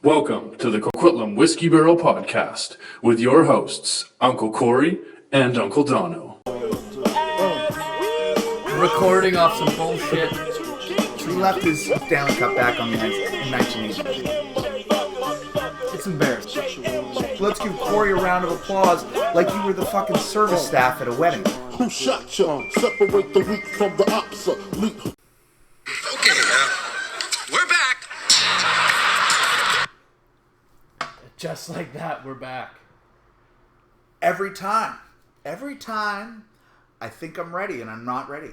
Welcome to the Coquitlam Whiskey Barrel Podcast with your hosts, Uncle Corey and Uncle Dono. Recording off some bullshit. He left his Stanley Cup back on the ice in 1980. It's embarrassing. Let's give Corey a round of applause like you were the fucking service staff at a wedding. Who shot ya? Separate the weak from the obsolete. Okay, we're back. Just like that, we're back. Every time I think I'm ready and I'm not ready.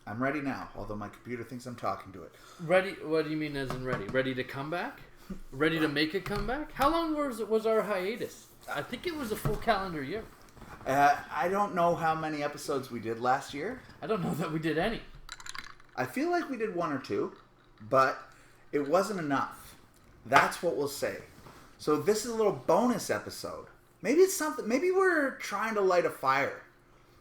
I'm ready now, although my computer thinks I'm talking to it. Ready? What do you mean as in ready? Ready to come back? Ready to make a comeback? How long was our hiatus? I think it was a full calendar year. I don't know how many episodes we did last year. I don't know that we did any. I feel like we did one or two, but it wasn't enough. That's what we'll say. So this is a little bonus episode. Maybe it's something. Maybe we're trying to light a fire.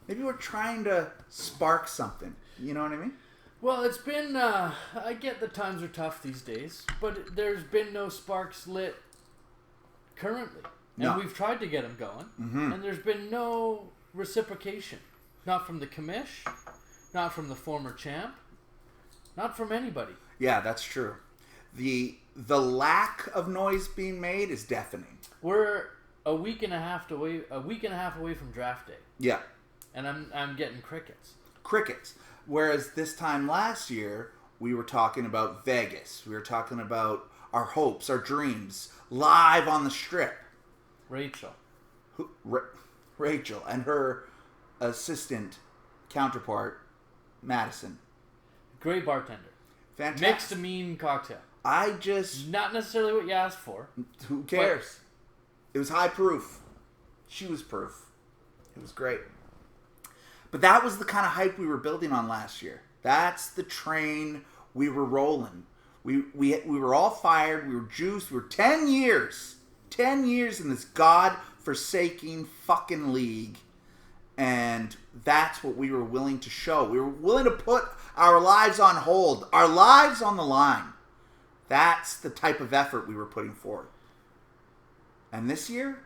Maybe we're trying to spark something. You know what I mean? Well, it's been, I get the times are tough these days, but there's been no sparks lit currently. And No. we've tried to get them going, and there's been no reciprocation. Not from the commish, not from the former champ, not from anybody. Yeah, that's true. The lack of noise being made is deafening. We're a week and a half away from draft day, Yeah. and I'm getting crickets. Crickets. Whereas this time last year, we were talking about Vegas. We were talking about our hopes, our dreams, live on the strip. Rachel. Rachel and her assistant counterpart, Madison. Great bartender. Fantastic. Mixed a mean cocktail. I just... Not necessarily what you asked for. Who cares? It was high proof. She was proof. It was great. But that was the kind of hype we were building on last year. That's the train we were rolling. We were all fired. We were juiced. We were 10 years. 10 years in this God-forsaking fucking league. And that's what we were willing to show. We were willing to put our lives on hold. Our lives on the line. That's the type of effort we were putting forward. And this year,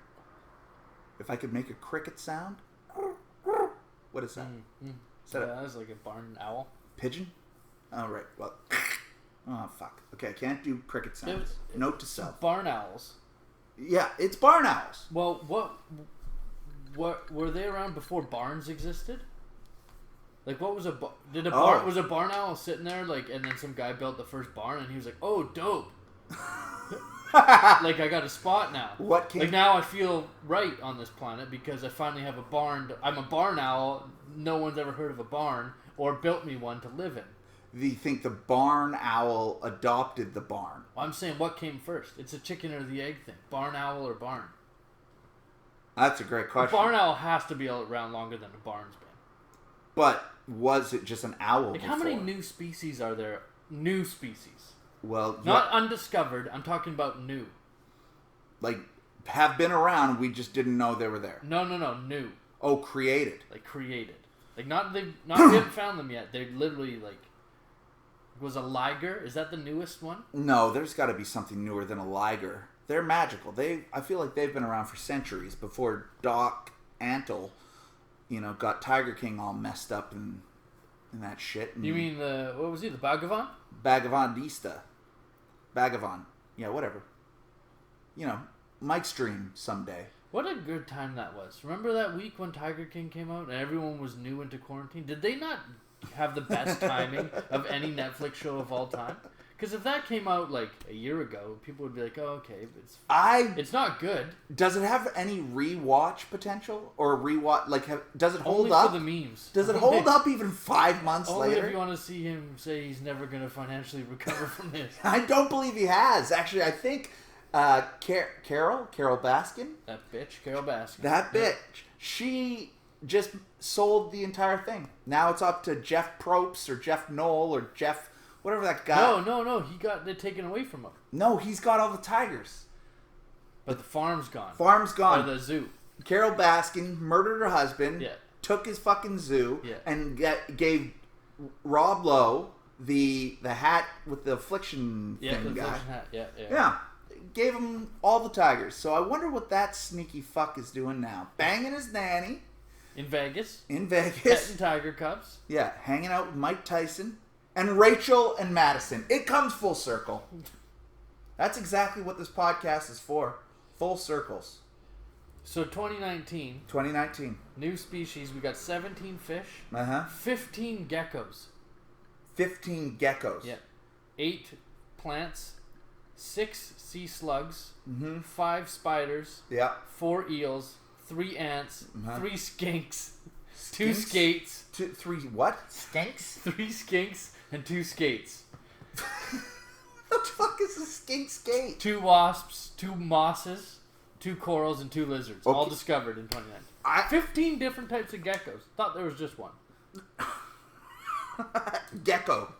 if I could make a cricket sound... What is that? Is that That was like a barn owl. pigeon? Oh, right. Well, oh, fuck. Okay, I can't do cricket sounds. Note to self. Barn owls. Yeah, it's barn owls. Well, what were they around before barns existed? Like, what was was a barn owl sitting there, like, and then some guy built the first barn, and he was like, "Oh, dope! Like, I got a spot now. What came? Like, now I feel right on this planet because I finally have a barn. I'm a barn owl. No one's ever heard of a barn or built me one to live in. Do you think the barn owl adopted the barn? Well, I'm saying, what came first? It's a chicken or the egg thing. Barn owl or barn? That's a great A question. barn owl has to be around longer than a barn's been. But was it just an owl Like, before? how many new species are there? New species. Well, Not undiscovered. I'm talking about new. like, have been around, we just didn't know they were there. No, new. Oh, created. Like, created. Like, we haven't found them yet. They're literally, like, was a liger? Is that the newest one? No, there's got to be something newer than a liger. They're magical. I feel like they've been around for centuries before Doc Antle, got Tiger King all messed up and that shit. And You mean what was he, the Bhagavan? Bhagavandista. Bhagavan. Yeah, whatever. Mike's dream someday. What a good time that was. Remember that week when Tiger King came out and everyone was new into quarantine? Did they not have the best timing of any Netflix show of all time? Because if that came out like a year ago, people would be like, "Oh, okay, but it's not good." Does it have any rewatch potential or rewatch? Does it hold Only up? for the memes. Does it hold up even 5 months Only later? if you want to see him say he's never going to financially recover from this. I don't believe he has. Actually, I think Carol Baskin. That bitch, Carol Baskin. That bitch. She just sold the entire thing. Now it's up to Jeff Probst or Jeff Knoll or Jeff, whatever that guy. No. He got it taken away from him. No, he's got all the tigers. But the farm's gone. Farm's gone. Or the zoo. Carol Baskin murdered her husband. Yeah. Took his fucking zoo. Yeah. And gave Rob Lowe the hat with the affliction Yeah, thing the guy. affliction hat. Yeah. Yeah. gave him all the tigers. So I wonder what that sneaky fuck is doing now. Banging his nanny. In Vegas. In Vegas. Petting tiger cubs. Yeah, hanging out with Mike Tyson. And Rachel and Madison. It comes full circle. That's exactly what this podcast is for. Full circles. So 2019. 2019. New species. We got 17 fish. 15 geckos. 15 geckos. Yeah. 8 plants. 6 sea slugs. 5 spiders. Yeah. 4 eels. 3 ants. 3 skinks. 2 Skinks? skates. 3 what? Skinks? 3 skinks and 2 skates. What the fuck is a skink skate? 2 wasps. 2 mosses. 2 corals and 2 lizards. All Okay. discovered in 2019. 15 different types of geckos. Thought there was just one. Gecko.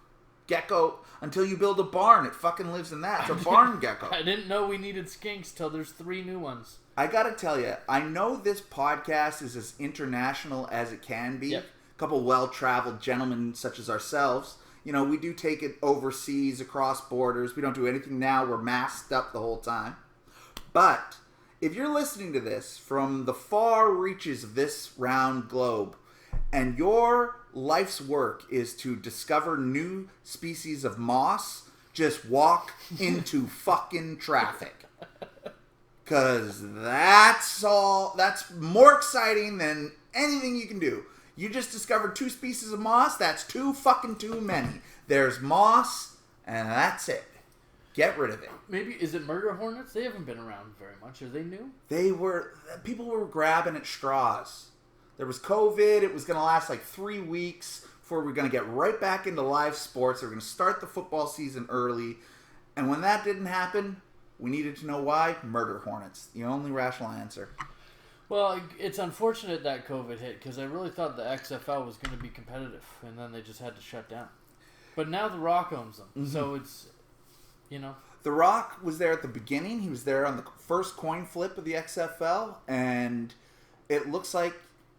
Gecko. Until you build a barn, it fucking lives in that. It's a barn gecko. I didn't know we needed skinks till there's 3 new ones. I gotta tell you, I know this podcast is as international as it can be. Yep. A couple well-traveled gentlemen such as ourselves. You know, we do take it overseas, across borders. We don't do anything now. We're masked up the whole time. But if you're listening to this from the far reaches of this round globe, and your life's work is to discover new species of moss, just walk into fucking traffic. Because that's more exciting than anything you can do. You just discovered 2 species of moss, that's too many. There's moss, and that's it. Get rid of it. Maybe, is it murder hornets? They haven't been around very much. Are they new? People were grabbing at straws. There was COVID. It was going to last like 3 weeks before we were going to get right back into live sports. They were going to start the football season early. And when that didn't happen, we needed to know why. Murder hornets. The only rational answer. Well, it's unfortunate that COVID hit because I really thought the XFL was going to be competitive, and then they just had to shut down. But now The Rock owns them, so it's, you know. The Rock was there at the beginning. He was there on the first coin flip of the XFL, and it looks like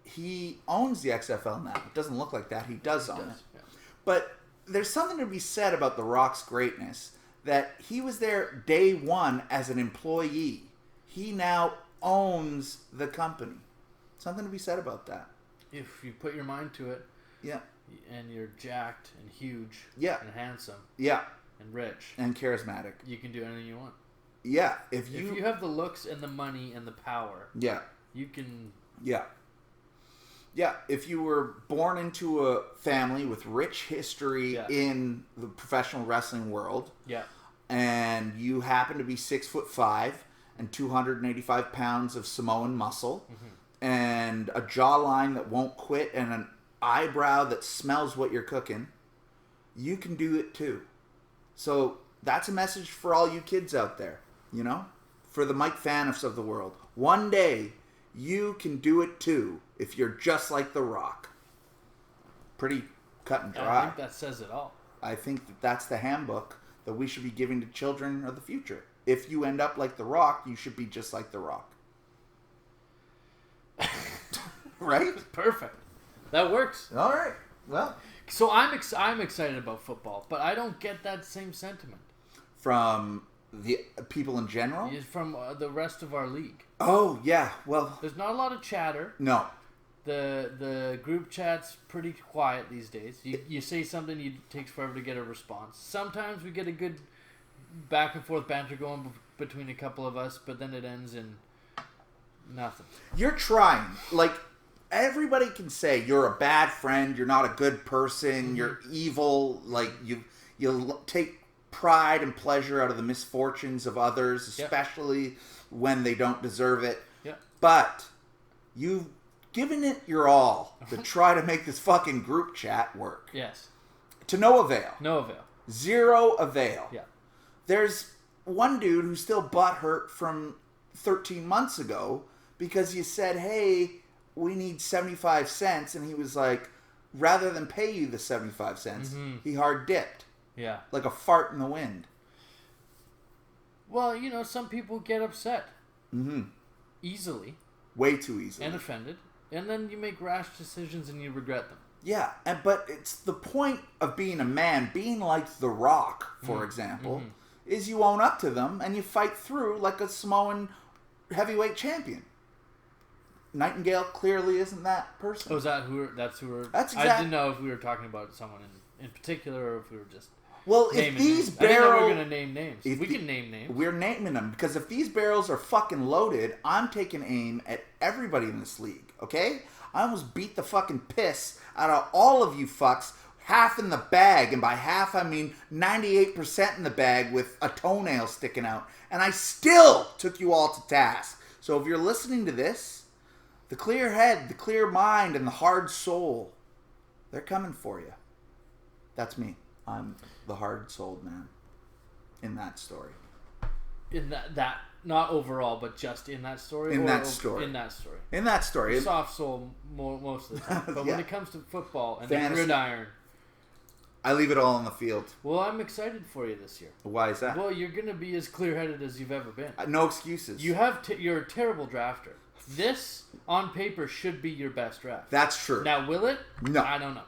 he owns the XFL now. It doesn't look like that. He does own it. Yeah. But there's something to be said about The Rock's greatness, that he was there day one as an employee. He now owns the company. Something to be said about that. If you put your mind to it, Yeah. and you're jacked and huge, Yeah. and handsome, Yeah. and rich, And charismatic. you can do anything you want. Yeah. If you have the looks and the money and the power, Yeah. you can. Yeah. Yeah, if you were born into a family with rich history in the professional wrestling world, Yeah. and you happen to be 6'5" and 285 pounds of Samoan muscle, and a jawline that won't quit, and an eyebrow that smells what you're cooking, you can do it too. So that's a message for all you kids out there, you know? For the Mike Faniffs of the world. One day, you can do it too if you're just like The Rock. Pretty cut and dry. I think that says it all. I think that that's the handbook that we should be giving to children of the future. If you end up like The Rock, you should be just like The Rock. Right? Perfect. That works. All right. Well, So I'm excited about football, but I don't get that same sentiment from the people in general? from the rest of our league. Oh, yeah. Well, There's not a lot of chatter. no. The group chat's pretty quiet these days. You say something, it takes forever to get a response. Sometimes we get a good back and forth banter going between a couple of us, but then it ends in nothing. You're trying. Like, everybody can say you're a bad friend, you're not a good person, you're evil, like, you take pride and pleasure out of the misfortunes of others, especially when they don't deserve it. Yeah. But you've given it your all to try to make this fucking group chat work. Yes. To no avail. No avail. Zero avail. Yeah. There's one dude who's still butthurt from 13 months ago because you said, hey, we need 75 cents. And he was like, rather than pay you the 75 cents, he hard dipped. Yeah. Like a fart in the wind. Well, you know, some people get upset. Easily. Way too easily. And offended. And then you make rash decisions and you regret them. Yeah, but it's the point of being a man, being like The Rock, for example, is you own up to them and you fight through like a Samoan heavyweight champion. Nightingale clearly isn't that person. Oh, is that who? That's who we're. That's I didn't know if we were talking about someone in particular or if we were just. Well, if naming these names. I didn't know we barrels... were going to name names. We can name names. We're naming them because if these barrels are fucking loaded, I'm taking aim at everybody in this league, okay? I almost beat the fucking piss out of all of you fucks, half in the bag, and by half I mean 98% in the bag with a toenail sticking out, and I still took you all to task. So if you're listening to this, the clear head, the clear mind, and the hard soul, they're coming for you. That's me. I'm the hard-souled man in that story. In that not overall, but just in that story. In that story. In that story. In that story. You're soft soul most of the time, but Yeah. when it comes to football and Fantasy. the gridiron, I leave it all on the field. well, I'm excited for you this year. Why is that? Well, you're going to be as clear-headed as you've ever been. No excuses. You're a terrible drafter. This on paper should be your best draft. That's true. Now, will it? No. I don't know.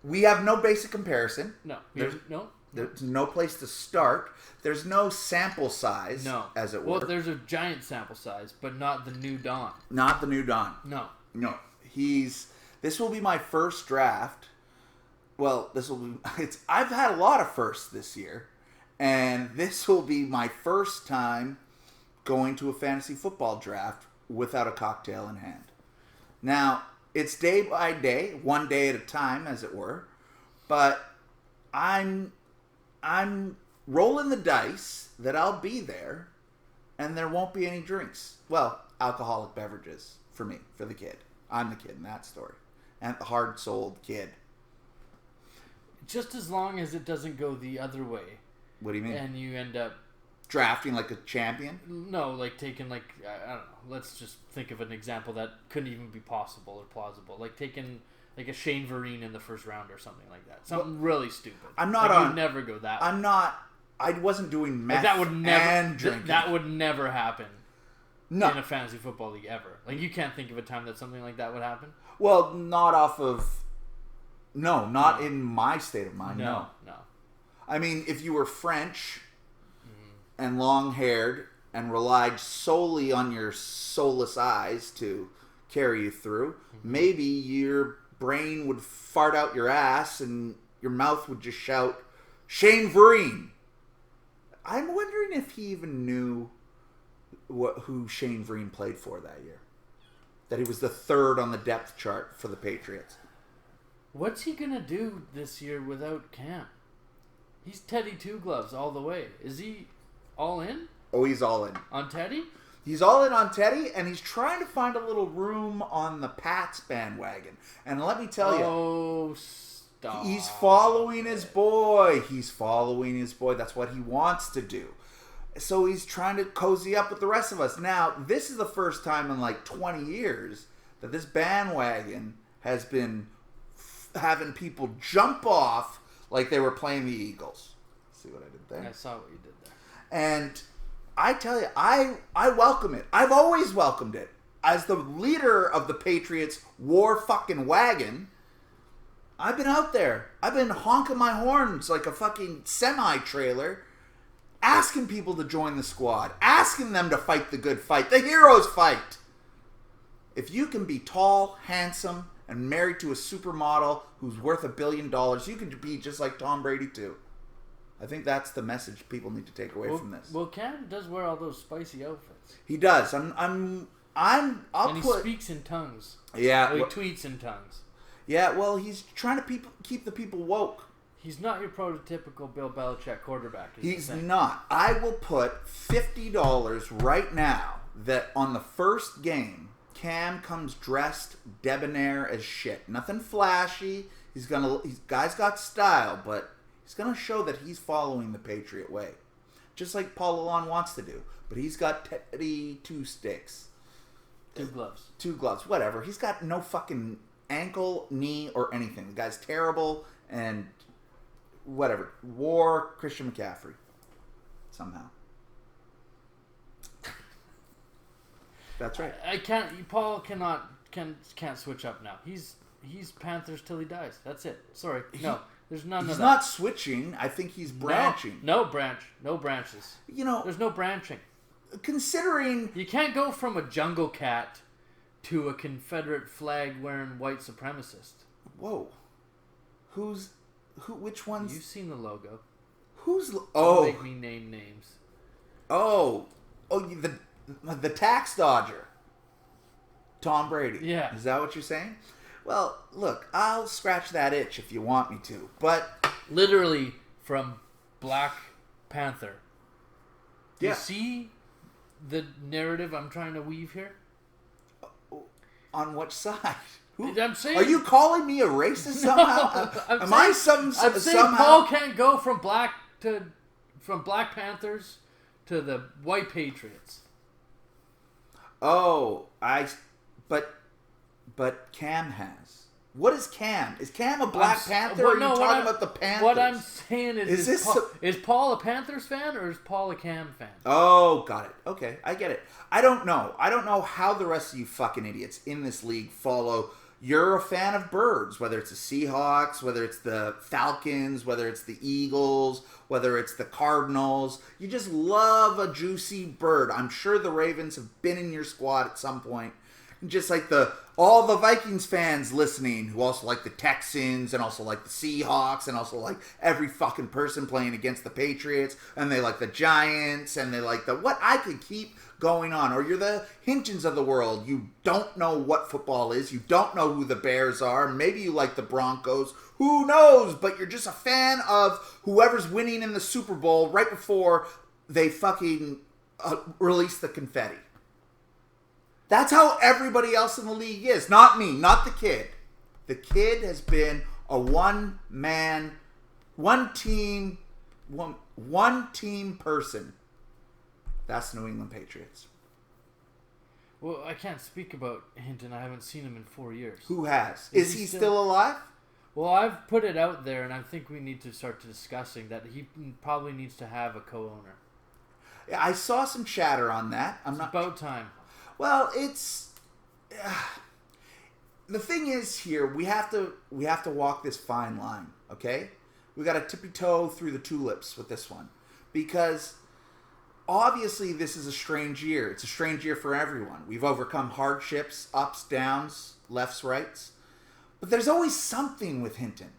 We have no basic comparison. No. No. There's no place to start. There's no sample size, No. as it were. Well, there's a giant sample size, but not the new Don. Not the new Don. No. No. This will be my first draft. Well, I've had a lot of firsts this year, and this will be my first time going to a fantasy football draft without a cocktail in hand. Now, it's day by day, one day at a time, as it were, but I'm rolling the dice that I'll be there, and there won't be any drinks. Well, alcoholic beverages for me, for the kid. I'm the kid in that story, and the hard-souled kid. Just as long as it doesn't go the other way. What do you mean? And you end up Drafting like a champion? no, like taking like I don't know. Let's just think of an example that couldn't even be possible or plausible. Like taking like a Shane Vereen in the first round or something like that. Something really stupid. I'm not like, on. You'd never go that. I'm not. I wasn't doing meth like that would never. and drinking. That would never happen no. in a fantasy football league ever. Like you can't think of a time that something like that would happen. Well, not off of. No, not in my state of mind. No. I mean, if you were French and long-haired and relied solely on your soulless eyes to carry you through, maybe your brain would fart out your ass and your mouth would just shout, Shane Vereen. I'm wondering if he even knew who Shane Vereen played for that year. That he was the third on the depth chart for the Patriots. What's he gonna do this year without Cam? He's Teddy Two Gloves all the way. Is he all in Oh, he's all in. on Teddy? He's all in on Teddy, and he's trying to find a little room on the Pats bandwagon. And let me tell you, Oh, stop. he's following his boy. He's following his boy. That's what he wants to do. So he's trying to cozy up with the rest of us. Now, this is the first time in like 20 years that this bandwagon has been having people jump off like they were playing the Eagles. See what I did there? I saw what you did there. And I tell you, I welcome it. I've always welcomed it. As the leader of the Patriots war fucking wagon, I've been out there. I've been honking my horns like a fucking semi-trailer, asking people to join the squad, asking them to fight the good fight, the hero's fight. If you can be tall, handsome, and married to a supermodel who's worth $1 billion, you could be just like Tom Brady too. I think that's the message people need to take away from this. Well, Cam does wear all those spicy outfits. He does. I'll And he put. speaks in tongues. Yeah. Or he tweets in tongues. Yeah. Well, he's trying to keep the people woke. He's not your prototypical Bill Belichick quarterback. He's not. I will put $50 right now that on the first game, Cam comes dressed debonair as shit. Nothing flashy. He's guy's got style, but he's gonna show that he's following the Patriot way, just like Paul Lalonde wants to do. But he's got Teddy Two Sticks, two gloves, whatever. He's got no fucking ankle, knee, or anything. The guy's terrible and whatever. Wore Christian McCaffrey somehow. That's right. Paul can't switch up now. He's Panthers till he dies. That's it. Sorry. No. There's none He's of that. not switching. I think he's branching. No branches. You know, There's no branching. considering... You can't go from a jungle cat to a Confederate flag wearing white supremacist. Whoa. Which one's... You've seen the logo. Who's... Don't Oh. make me name names. Oh, the tax dodger, Tom Brady. Yeah. Is that what you're saying? Well, look, I'll scratch that itch if you want me to, but Literally from Black Panther. Do yeah, you see the narrative I'm trying to weave here? on which side? I'm saying. Are you calling me a racist somehow? I'm saying somehow? Paul can't go from Black Panthers to the White Patriots. Oh, but Cam has. What is Cam? Is Cam a Black Panther? Or are you talking about the Panthers? What I'm saying is Is Paul a Panthers fan or is Paul a Cam fan? Oh, got it. Okay, I get it. I don't know. I don't know how the rest of you fucking idiots in this league follow. You're a fan of birds, whether it's the Seahawks, whether it's the Falcons, whether it's the Eagles, whether it's the Cardinals. You just love a juicy bird. I'm sure the Ravens have been in your squad at some point. Just like all the Vikings fans listening who also like the Texans and also like the Seahawks and also like every fucking person playing against the Patriots and they like the Giants and they like I could keep going on. Or you're the Hintons of the world. You don't know what football is. You don't know who the Bears are. Maybe you like the Broncos. Who knows? But you're just a fan of whoever's winning in the Super Bowl right before they fucking release the confetti. That's how everybody else in the league is. Not me, not the kid. The kid has been a one team person. That's New England Patriots. Well, I can't speak about Hinton. I haven't seen him in 4 years. Who has? Is Is he he still- still alive? Well, I've put it out there, and I think we need to start discussing that he probably needs to have a co-owner. I saw some chatter on that. It's about time. Well, it's the thing is here we have to walk this fine line, okay? We got to tippy toe through the tulips with this one because obviously this is a strange year. It's a strange year for everyone. We've overcome hardships, ups, downs, lefts, rights, but there's always something with Hinton,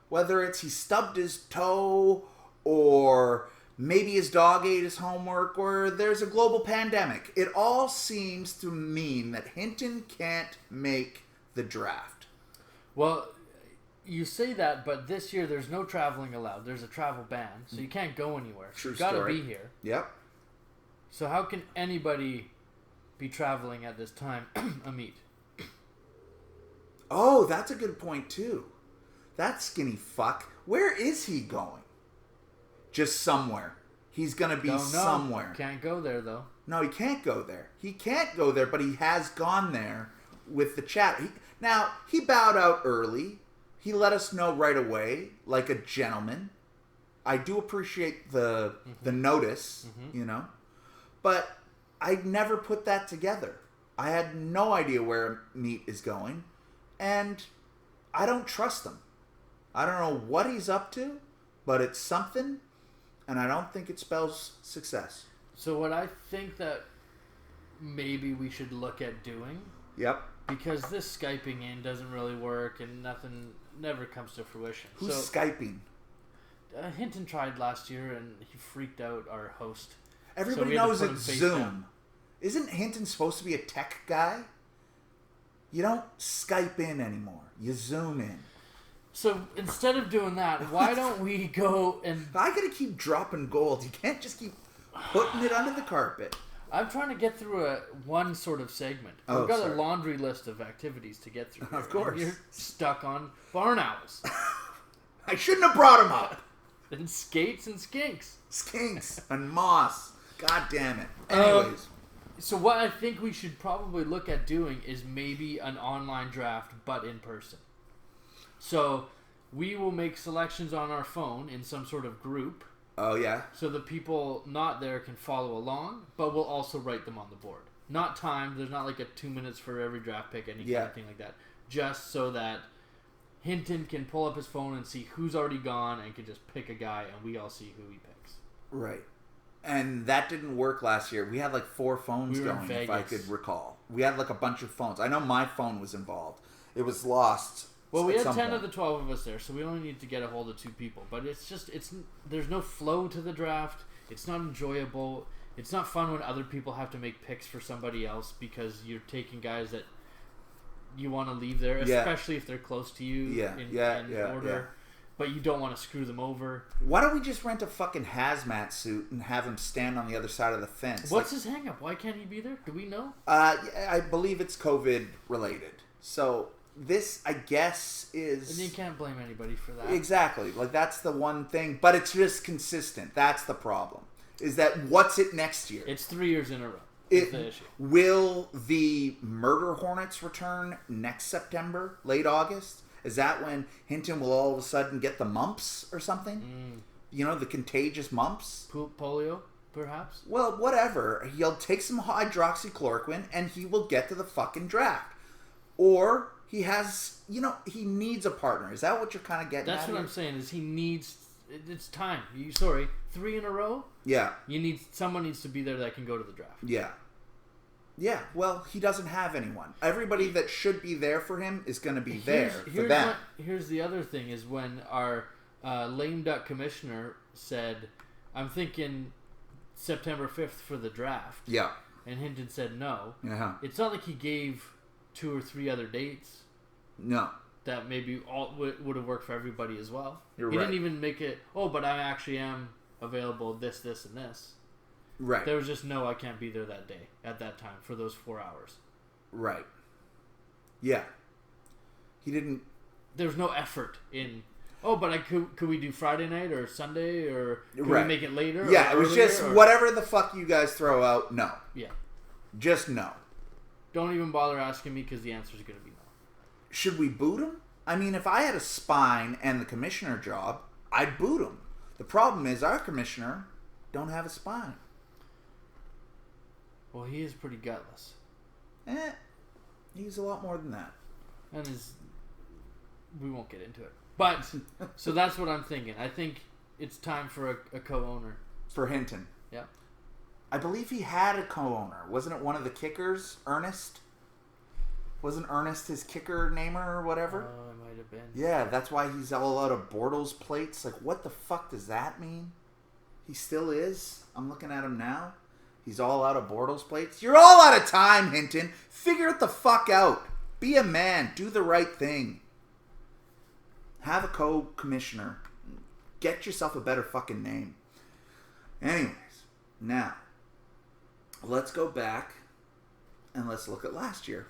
whether it's he stubbed his toe or maybe his dog ate his homework, or there's a global pandemic. It all seems to mean that Hinton can't make the draft. Well, you say that, but this year there's no traveling allowed. There's a travel ban, so you can't go anywhere. True You got to story. be here. Yep. So how can anybody be traveling at this time, Amit? Oh, that's a good point, too. That skinny fuck. Where is he going? Just somewhere. He's going to be Don't know. somewhere. Can't go there, though. No, he can't go there. He can't go there, but he has gone there with the chat. Now, he bowed out early. He let us know right away, like a gentleman. I do appreciate the notice, you know. But I never put that together. I had no idea where Meat is going. And I don't trust him. I don't know what he's up to, but it's something. And I don't think it spells success. So what I think that maybe we should look at doing, Yep. because this Skyping in doesn't really work and nothing never comes to fruition. Who's so, Skyping? Hinton tried last year and he freaked out our host. Everybody we had to knows put him it's face Zoom. down. Isn't Hinton supposed to be a tech guy? You don't Skype in anymore. You Zoom in. So instead of doing that, why don't we go and... I gotta keep dropping gold. You can't just keep putting it under the carpet. I'm trying to get through one sort of segment. Oh, We've got sorry. a laundry list of activities to get through. Of here, course. and you're stuck on barn owls. I shouldn't have brought him up. And skates and skinks. Skinks and moss. God damn it. Anyways. So what I think we should probably look at doing is maybe an online draft, but in person. So we will make selections on our phone in some sort of group, Oh, yeah? so the people not there can follow along, but we'll also write them on the board. Not timed. There's not like a 2 minutes for every draft pick, anything like that. Just so that Hinton can pull up his phone and see who's already gone and can just pick a guy, and we all see who he picks. Right. And that didn't work last year. We had like 4 phones We were in going, if I Vegas. could recall. We had like a bunch of phones. I know my phone was involved. It was lost. Well, we at had some 10 point. of the 12 of us there, so we only need to get a hold of 2 people. But there's no flow to the draft. It's not enjoyable. It's not fun when other people have to make picks for somebody else because you're taking guys that you want to leave there, Yeah. especially if they're close to you in order. Yeah. But you don't want to screw them over. Why don't we just rent a fucking hazmat suit and have him stand on the other side of the fence? What's his hang up? Why can't he be there? Do we know? I believe it's COVID related. So this, I guess, is... And you can't blame anybody for that. Exactly. Like, that's the one thing. But it's just consistent. That's the problem. Is that what's it next year? It's 3 years in a row. Is the issue. Will the Murder Hornets return next September, late August? Is that when Hinton will all of a sudden get the mumps or something? You know, the contagious mumps? Polio, perhaps? Well, whatever. He'll take some hydroxychloroquine and he will get to the fucking draft. Or he has, he needs a partner. Is that what you're kind of getting at? That's what I'm saying, is he needs... It's time. 3 in a row? Yeah. Someone needs to be there that can go to the draft. Yeah. Yeah, well, he doesn't have anyone. Everybody that should be there for him is going to be there for them. Here's the other thing, is when our lame duck commissioner said, I'm thinking September 5th for the draft. Yeah. And Hinton said no. Uh-huh. It's not like he gave 2 or 3 other dates. No. That maybe all would have worked for everybody as well. He right. didn't even make it, but I actually am available this, and this. Right. There was just no, I can't be there that day, at that time, for those 4 hours. Right. Yeah. He didn't... There was no effort in, but could we do Friday night or Sunday, or could Right. we make it later? Yeah, or it was earlier, just or... whatever the fuck you guys throw out, no. Yeah. Just no. Don't even bother asking me because the answer is going to be no. Should we boot him? I mean, if I had a spine and the commissioner job, I'd boot him. The problem is our commissioner don't have a spine. Well, he is pretty gutless. He's a lot more than that. And we won't get into it. But, so that's what I'm thinking. I think it's time for a co-owner. For Hinton. Yeah. I believe he had a co-owner. Wasn't it one of the kickers, Ernest? Wasn't Ernest his kicker namer or whatever? Oh, it might have been. Yeah, that's why he's all out of Bortles plates. Like, what the fuck does that mean? He still is. I'm looking at him now. He's all out of Bortles plates. You're all out of time, Hinton. Figure it the fuck out. Be a man. Do the right thing. Have a co-commissioner. Get yourself a better fucking name. Anyways, now, let's go back and let's look at last year.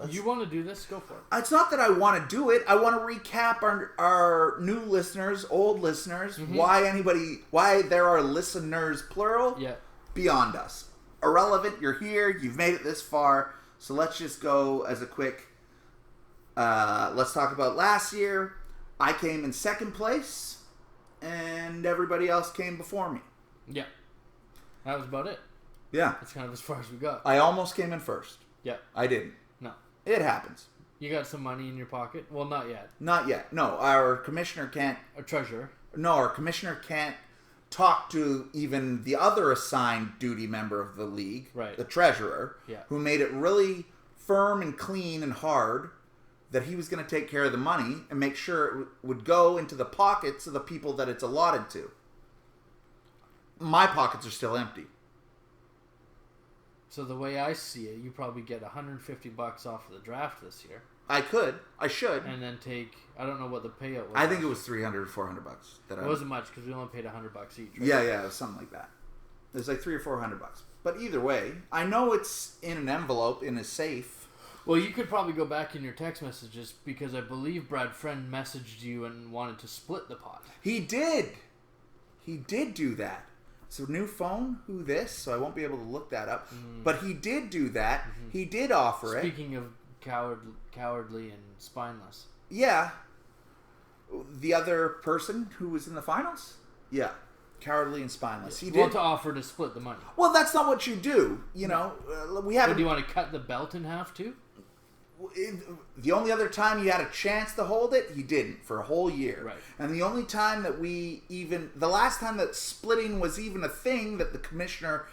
You want to do this? Go for it. It's not that I want to do it. I want to recap our new listeners, old listeners, why there are listeners, plural, beyond us. Irrelevant, you're here, you've made it this far, so let's just go as a quick, let's talk about last year. I came in second place, and everybody else came before me. Yeah. That was about it. Yeah. That's kind of as far as we got. I almost came in first. Yeah. I didn't. No. It happens. You got some money in your pocket? Well, not yet. Not yet. No, our commissioner can't... A treasurer. No, our commissioner can't talk to even the other assigned duty member of the league, right. The treasurer, yeah. Who made it really firm and clean and hard that he was going to take care of the money and make sure it would go into the pockets of the people that it's allotted to. My pockets are still empty. So the way I see it, you probably get $150 off of the draft this year. I could. I should. And then take, I don't know what the payout was. I think it was $300 or $400. It wasn't much because we only paid $100 each. Right? Yeah, it was something like that. It was like $300 or $400. But either way, I know it's in an envelope in a safe. Well, you could probably go back in your text messages because I believe Brad Friend messaged you and wanted to split the pot. He did. He did do that. It's a new phone. Who this? So I won't be able to look that up. But he did do that. Mm-hmm. He did offer Speaking of cowardly and spineless. Yeah. The other person who was in the finals? Yeah. Cowardly and spineless. He did to offer to split the money. Well, that's not what you do. You know, we haven't... Do you want to cut the belt in half too? the only other time he had a chance to hold it, he didn't for a whole year. Right. And the only time that the last time that splitting was even a thing that the commissioner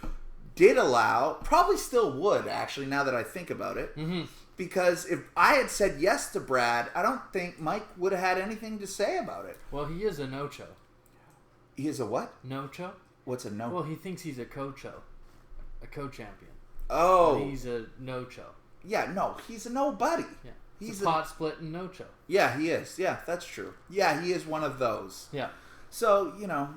did allow, probably still would, actually, now that I think about it. Mm-hmm. Because if I had said yes to Brad, I don't think Mike would have had anything to say about it. Well, he is a no-cho. He is a what? No-cho? What's a no? Well, he thinks he's a co-cho. A co-champion. Oh. But he's a no-cho. Yeah, no, he's a nobody. Yeah. He's a pot splitting no-cho. Yeah, he is. Yeah, that's true. Yeah, he is one of those. Yeah. So,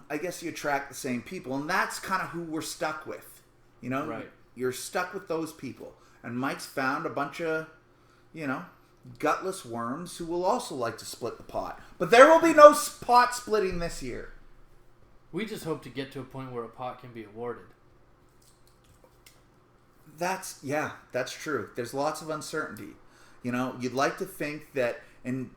I guess you attract the same people, and that's kind of who we're stuck with. Right. You're stuck with those people. And Mike's found a bunch of, gutless worms who will also like to split the pot. But there will be no pot splitting this year. We just hope to get to a point where a pot can be awarded. That's true. There's lots of uncertainty. You'd like to think that in,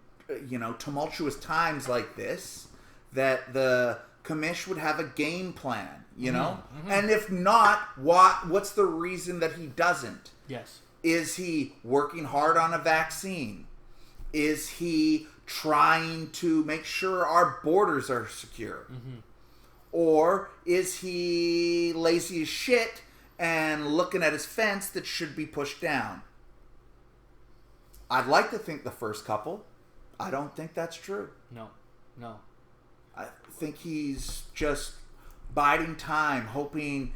tumultuous times like this, that the commish would have a game plan, Mm-hmm. And if not, what's the reason that he doesn't? Yes. Is he working hard on a vaccine? Is he trying to make sure our borders are secure? Mm-hmm. Or is he lazy as shit and looking at his fence that should be pushed down? I'd like to think the first couple. I don't think that's true. No. I think he's just biding time, hoping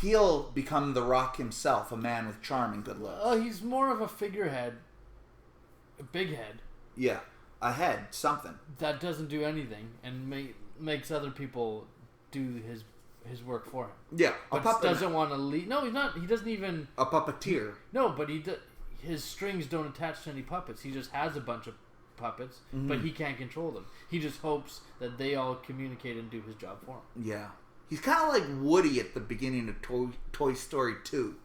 he'll become the Rock himself, a man with charm and good looks. He's more of a figurehead. A big head. Yeah, a head, something. That doesn't do anything and makes other people do his work for him. Yeah, but doesn't want to lead. No, he's not. He doesn't even... A puppeteer. No, but his strings don't attach to any puppets. He just has a bunch of puppets, but he can't control them. He just hopes that they all communicate and do his job for him. Yeah. He's kind of like Woody at the beginning of Toy Story 2.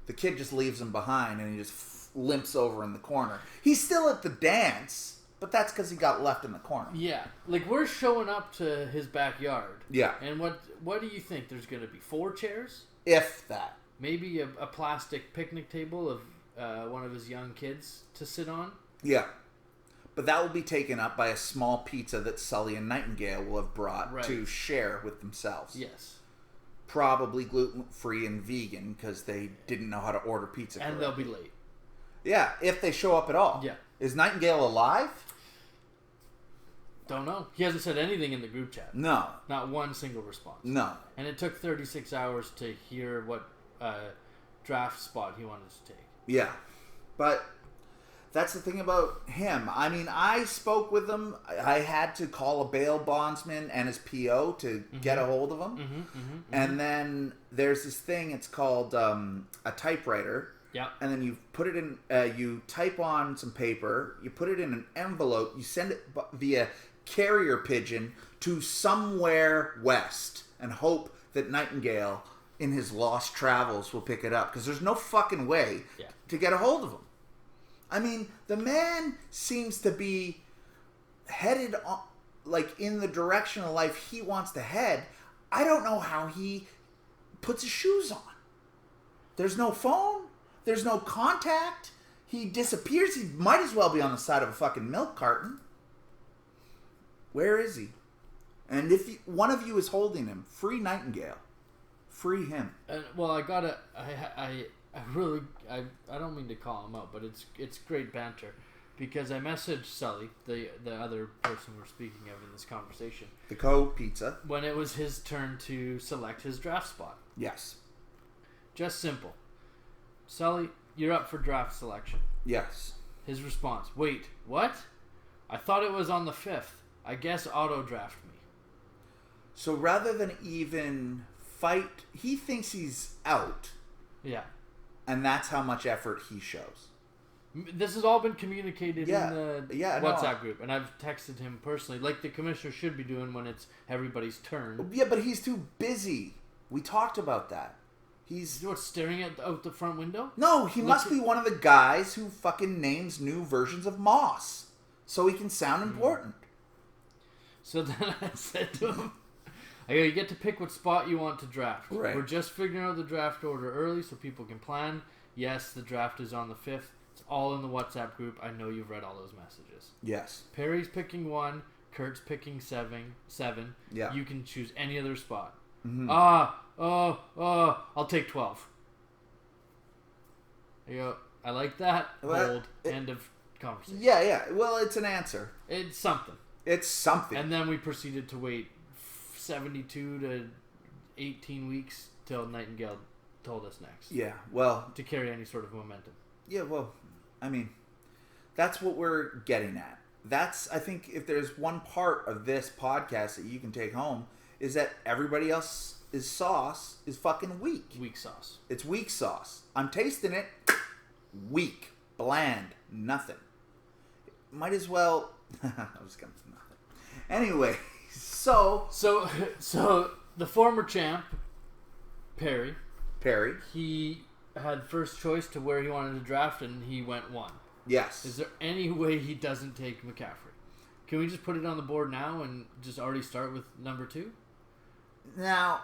The kid just leaves him behind and he just limps over in the corner. He's still at the dance, but that's because he got left in the corner. Yeah. Like, we're showing up to his backyard. Yeah. And what do you think? There's going to be 4 chairs? If that. Maybe a plastic picnic table of one of his young kids to sit on? Yeah. But that will be taken up by a small pizza that Sully and Nightingale will have brought to share with themselves. Yes. Probably Probably gluten-free and vegan because they didn't know how to order pizza and correctly. they'll be late. Yeah, if they show up at all. Yeah. Is Nightingale alive? Don't know. He hasn't said anything in the group chat. No. Not one single response. No. And it took 36 hours to hear what draft spot he wanted to take. Yeah. But that's the thing about him. I mean, I spoke with him. I had to call a bail bondsman and his PO to get a hold of him. And then there's this thing, it's called a typewriter. Yeah. And then you put it in, you type on some paper, you put it in an envelope, you send it via carrier pigeon to somewhere west and hope that Nightingale in his lost travels will pick it up. Because there's no fucking way to get a hold of him. I mean, the man seems to be headed on, like, in the direction of life he wants to head. I don't know how he puts his shoes on. There's no phone. There's no contact. He disappears. He might as well be on the side of a fucking milk carton. Where is he? And if one of you is holding him, free Nightingale. Free him. Well, I don't mean to call him out, but it's great banter, because I messaged Sully, the other person we're speaking of in this conversation, The co-pizza. when it was his turn to select his draft spot. Yes. Just simple. Sully, you're up for draft selection. Yes. His response: wait, what? I thought it was on the 5th. I guess auto draft me. So rather than even fight, he thinks he's out. Yeah. And that's how much effort he shows. This has all been communicated in the WhatsApp WhatsApp group, and I've texted him personally, like the commissioner should be doing when it's everybody's turn. Yeah, but he's too busy. We talked about that. He's Staring out the front window? No, he must be one of the guys who fucking names new versions of Moss, so he can sound important. So then I said to him, I go, you get to pick what spot you want to draft. Right. We're just figuring out the draft order early so people can plan. Yes, the draft is on the 5th. It's all in the WhatsApp group. I know you've read all those messages. Yes. Perry's picking 1. Kurt's picking 7. Yeah. You can choose any other spot. Mm-hmm. I'll take 12. There you go. I like that. Well, Bold. End of conversation. Yeah. Well, it's an answer. It's something. It's something. And then we proceeded to wait 72 to 18 weeks till Nightingale told us next. Yeah, well... To carry any sort of momentum. Yeah, well, I mean, that's what we're getting at. That's, I think, if there's one part of this podcast that you can take home, is that everybody else's sauce is fucking weak. Weak sauce. It's weak sauce. I'm tasting it. Weak. Bland. Nothing. Might as well... I was going to... Nothing. Anyway, So the former champ, Perry, he had first choice to where he wanted to draft, and he went 1. Yes. Is there any way he doesn't take McCaffrey? Can we just put it on the board now and just already start with number 2? Now,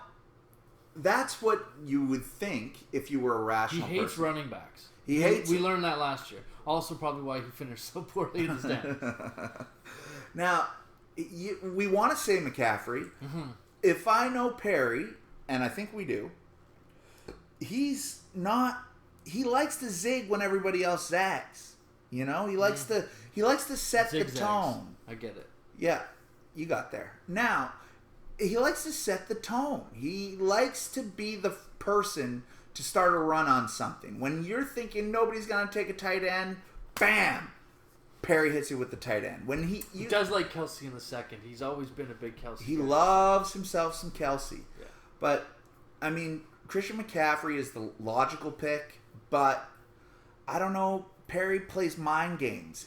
that's what you would think if you were a rational person. He hates running backs. He hates We learned that last year. Also, probably why he finished so poorly in the standings. Now, we want to say McCaffrey. Mm-hmm. If I know Perry, and I think we do, he's not. He likes to zig when everybody else zags. You know, he likes to set Zigzags. the tone. I get it. Yeah, you got there. Now, he likes to set the tone. He likes to be the person to start a run on something. When you're thinking nobody's going to take a tight end, bam! Perry hits you with the tight end. When he does like Kelsey in the second. He's always been a big Kelsey He guy. loves himself some Kelsey. Yeah. But, I mean, Christian McCaffrey is the logical pick, but I don't know. Perry plays mind games.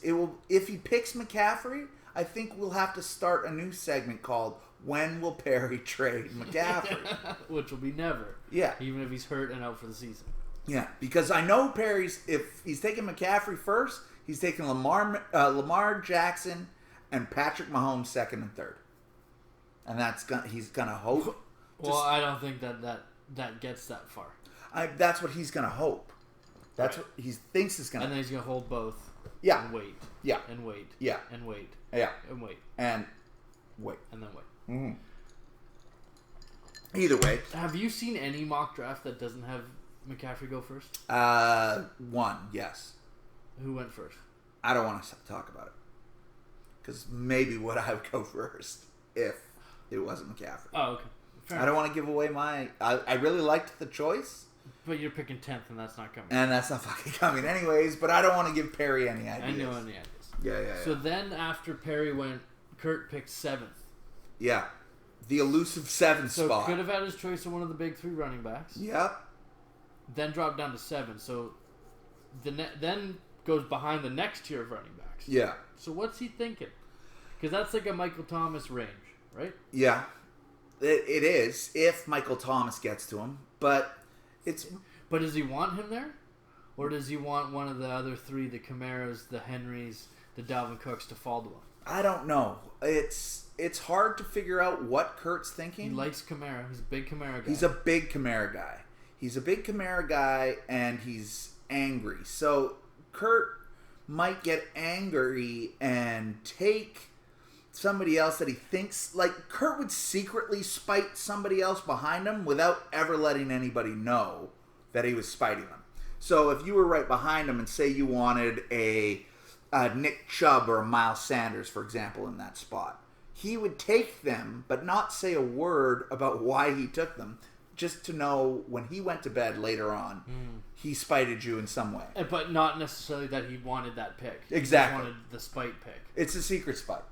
If he picks McCaffrey, I think we'll have to start a new segment called When Will Perry Trade McCaffrey? Which will be never. Yeah. Even if he's hurt and out for the season. Yeah, because I know if he's taking McCaffrey first, he's taking Lamar Jackson and Patrick Mahomes second and third. And he's going to hope. Well, I don't think that gets that far. That's what he's going to hope. That's what he thinks is going to. And then he's going to hold both. Yeah. And wait. Yeah. And wait. Yeah. And wait. Yeah. And wait. And wait. And then wait. Mm-hmm. Either way. Have you seen any mock draft that doesn't have McCaffrey go first? One, yes. Who went first? I don't want to talk about it. Because maybe would I would go first if it wasn't McCaffrey. Oh, okay. Fair I don't want to give away my... I really liked the choice. But you're picking 10th, and that's not coming. And that's not fucking coming anyways, but I don't want to give Perry any ideas. I know any ideas. Yeah. So then after Perry went, Kurt picked 7th. Yeah. The elusive 7 So spot. could have had his choice of one of the big 3 running backs. Yep. Then dropped down to 7. So then goes behind the next tier of running backs. Yeah. So what's he thinking? Because that's like a Michael Thomas range, right? Yeah. It is, if Michael Thomas gets to him. But it's... But does he want him there? Or does he want one of the other 3, the Camaras, the Henrys, the Dalvin Cooks, to fall to him? I don't know. It's hard to figure out what Kurt's thinking. He likes Kamara. He's a big Kamara guy. He's a big Kamara guy. And he's angry. So Kurt might get angry and take somebody else that he thinks... Like, Kurt would secretly spite somebody else behind him without ever letting anybody know that he was spiting them. So if you were right behind him and say you wanted a Nick Chubb or a Miles Sanders, for example, in that spot, he would take them but not say a word about why he took them, just to know when he went to bed later on, he spited you in some way. But not necessarily that he wanted that pick. Exactly. He wanted the spite pick. It's a secret spite.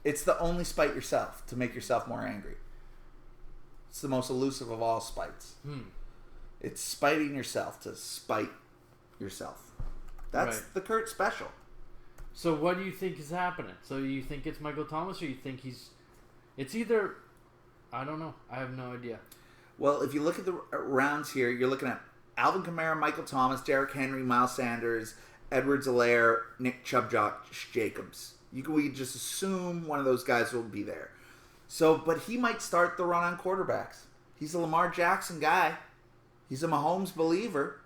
It's the only spite yourself to make yourself more angry. It's the most elusive of all spites. It's spiting yourself to spite yourself. That's Right. the Kurt special. So what do you think is happening? So you think it's Michael Thomas, or you think it's either... I don't know. I have no idea. Well, if you look at the rounds here, you're looking at Alvin Kamara, Michael Thomas, Derrick Henry, Miles Sanders, Edwards-Helaire, Nick Chubb, Josh Jacobs. We just assume one of those guys will be there. So, but he might start the run on quarterbacks. He's a Lamar Jackson guy. He's a Mahomes believer.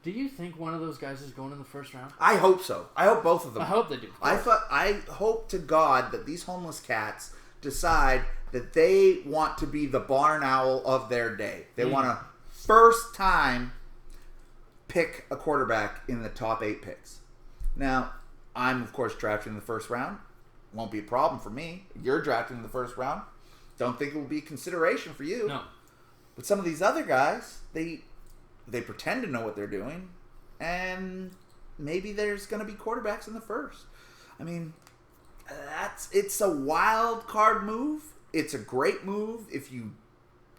Do you think one of those guys is going in the first round? I hope so. I hope both of them. I hope they do. I hope to God that these homeless cats decide that they want to be the barn owl of their day. They want to first time pick a quarterback in the top 8 picks. Now, I'm of course drafting in the first round. Won't be a problem for me. You're drafting in the first round. Don't think it will be a consideration for you. No. But some of these other guys, they pretend to know what they're doing, and maybe there's going to be quarterbacks in the first. I mean, it's a wild card move. It's a great move if you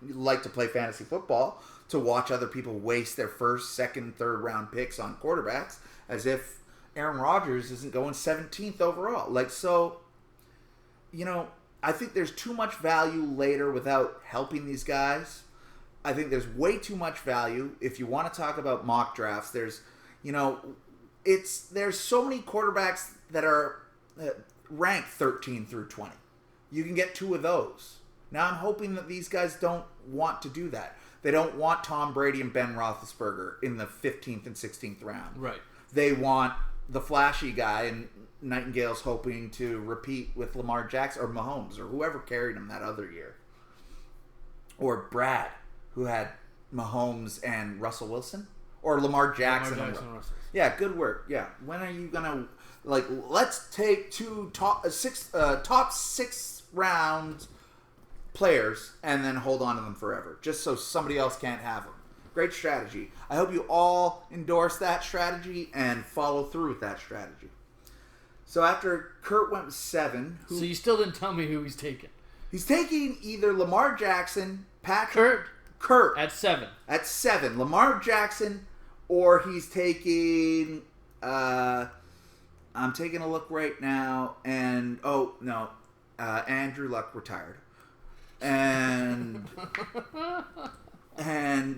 like to play fantasy football, to watch other people waste their first, second, third round picks on quarterbacks as if Aaron Rodgers isn't going 17th overall. I think there's too much value later without helping these guys. I think there's way too much value. If you want to talk about mock drafts, there's so many quarterbacks that are ranked 13 through 20. You can get 2 of those. Now I'm hoping that these guys don't want to do that. They don't want Tom Brady and Ben Roethlisberger in the 15th and 16th round. Right. They want the flashy guy, and Nightingale's hoping to repeat with Lamar Jackson or Mahomes or whoever carried him that other year. Or Brad, who had Mahomes and Russell Wilson, or Lamar Jackson. Russell. Yeah, good work. Yeah, when are you gonna let's take 2 top 6 round players and then hold on to them forever, just so somebody else can't have them. Great strategy. I hope you all endorse that strategy and follow through with that strategy. So after Kurt went with 7, So you still didn't tell me who he's taking. He's taking either Lamar Jackson, Kurt At 7. At 7, Lamar Jackson, or he's taking. I'm taking a look right now, and Andrew Luck retired, and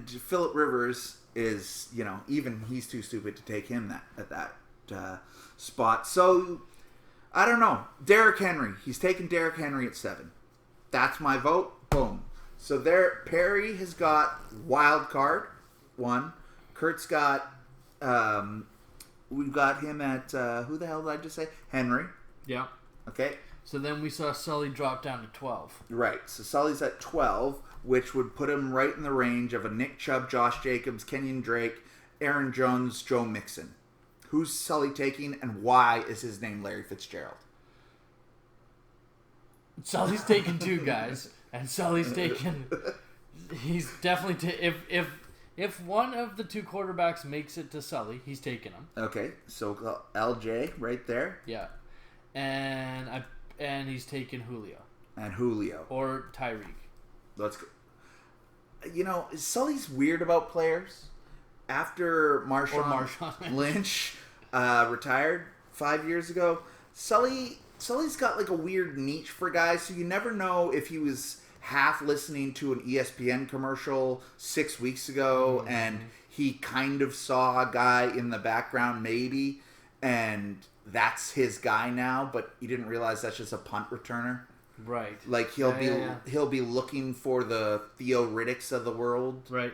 Phillip Rivers is even he's too stupid to take him at that spot. So I don't know. Derrick Henry, he's taking Derrick Henry at 7. That's my vote. Boom. So there, Perry has got wild card 1. Kurt's got, we've got him at, who the hell did I just say? Henry. Yeah. Okay. So then we saw Sully drop down to 12. Right. So Sully's at 12, which would put him right in the range of a Nick Chubb, Josh Jacobs, Kenyon Drake, Aaron Jones, Joe Mixon. Who's Sully taking, and why is his name Larry Fitzgerald? Sully's taking 2 guys, and Sully's taking. He's definitely if one of the 2 quarterbacks makes it to Sully, he's taking him. Okay, so LJ right there. Yeah, and he's taking Julio. And Julio Or Tyreek. Let's go. Sully's weird about players. After Marshawn Lynch retired 5 years ago, Sully's got a weird niche for guys, so you never know if he was half listening to an ESPN commercial 6 weeks ago and he kind of saw a guy in the background maybe, and that's his guy now, but he didn't realize that's just a punt returner. Right. He'll be looking for the Theo Riddicks of the world. Right.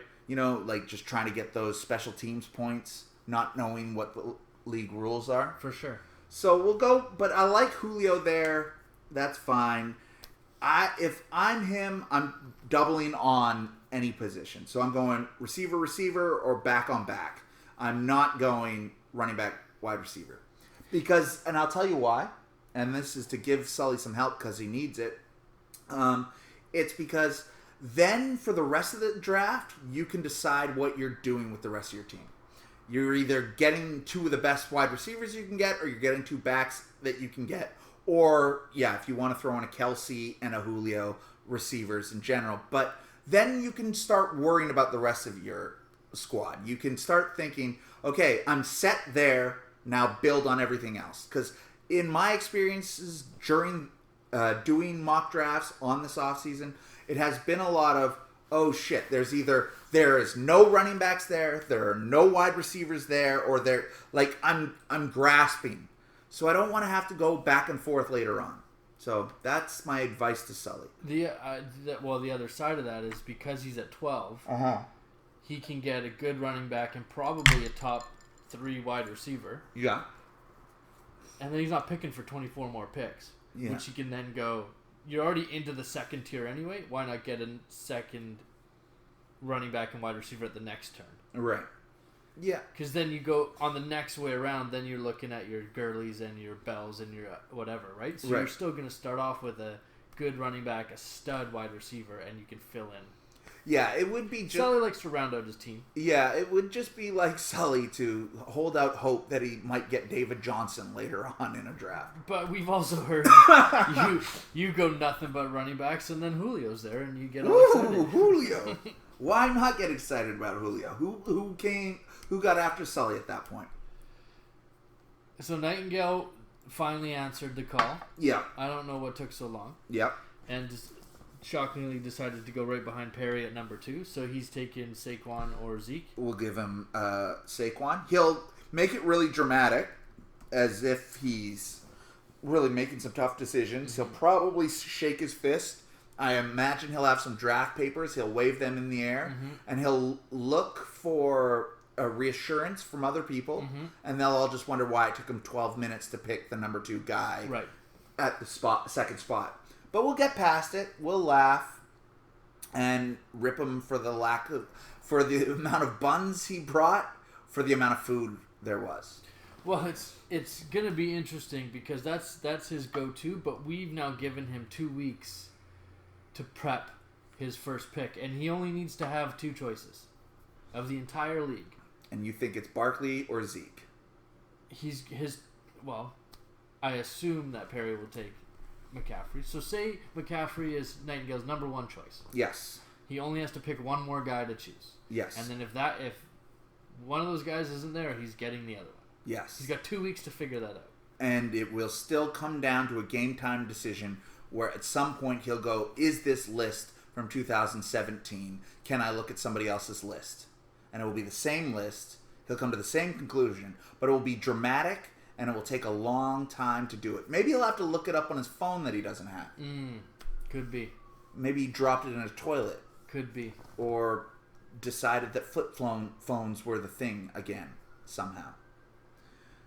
Just trying to get those special teams points, not knowing what the league rules are. For sure. So we'll go, but I like Julio there. That's fine. If I'm him, I'm doubling on any position. So I'm going receiver, or back on back. I'm not going running back, wide receiver. Because, and I'll tell you why, and this is to give Sully some help because he needs it. It's because then for the rest of the draft, you can decide what you're doing with the rest of your team. You're either getting 2 of the best wide receivers you can get, or you're getting 2 backs that you can get. Or, if you want to throw in a Kelsey and a Julio, receivers in general. But then you can start worrying about the rest of your squad. You can start thinking, okay, I'm set there, now build on everything else. Because in my experiences during doing mock drafts on this offseason, it has been a lot of, oh shit, there is no running backs there are no wide receivers there, or I'm grasping. So I don't want to have to go back and forth later on. So that's my advice to Sully. The other side of that is because he's at 12, he can get a good running back and probably a top 3 wide receiver. Yeah. And then he's not picking for 24 more picks, which he can then go, you're already into the second tier anyway. Why not get a second running back and wide receiver at the next turn? Right. Yeah. Because then you go on the next way around, then you're looking at your Gurleys and your Bells and your whatever, right? So you're still going to start off with a good running back, a stud wide receiver, and you can fill in. Yeah, it would be just... Sully likes to round out his team. Yeah, it would just be like Sully to hold out hope that he might get David Johnson later on in a draft. But we've also heard you go nothing but running backs, and then Julio's there, and you get all excited. Julio! Why not get excited about Julio? Who got after Sully at that point? So Nightingale finally answered the call. Yeah. I don't know what took so long. Yep. And just shockingly decided to go right behind Perry at number 2. So he's taken Saquon or Zeke. We'll give him Saquon. He'll make it really dramatic, as if he's really making some tough decisions. He'll probably shake his fist. I imagine he'll have some draft papers. He'll wave them in the air, and he'll look for a reassurance from other people, and they'll all just wonder why it took him 12 minutes to pick the number 2 guy at the second spot. But we'll get past it. We'll laugh and rip him for the amount of buns he brought, for the amount of food there was. Well, it's gonna be interesting because that's his go-to. But we've now given him 2 weeks to prep his first pick, and he only needs to have 2 choices of the entire league. And you think it's Barkley or Zeke? I assume that Perry will take McCaffrey. So say McCaffrey is Nightingale's number 1 choice. Yes. He only has to pick one more guy to choose. Yes. And then if one of those guys isn't there, he's getting the other one. Yes. He's got 2 weeks to figure that out. And it will still come down to a game time decision where at some point he'll go, is this list from 2017? Can I look at somebody else's list? And it will be the same list. He'll come to the same conclusion, but it will be dramatic, and it will take a long time to do it. Maybe he'll have to look it up on his phone that he doesn't have. Could be. Maybe he dropped it in a toilet. Could be. Or decided that flip phones were the thing again, somehow.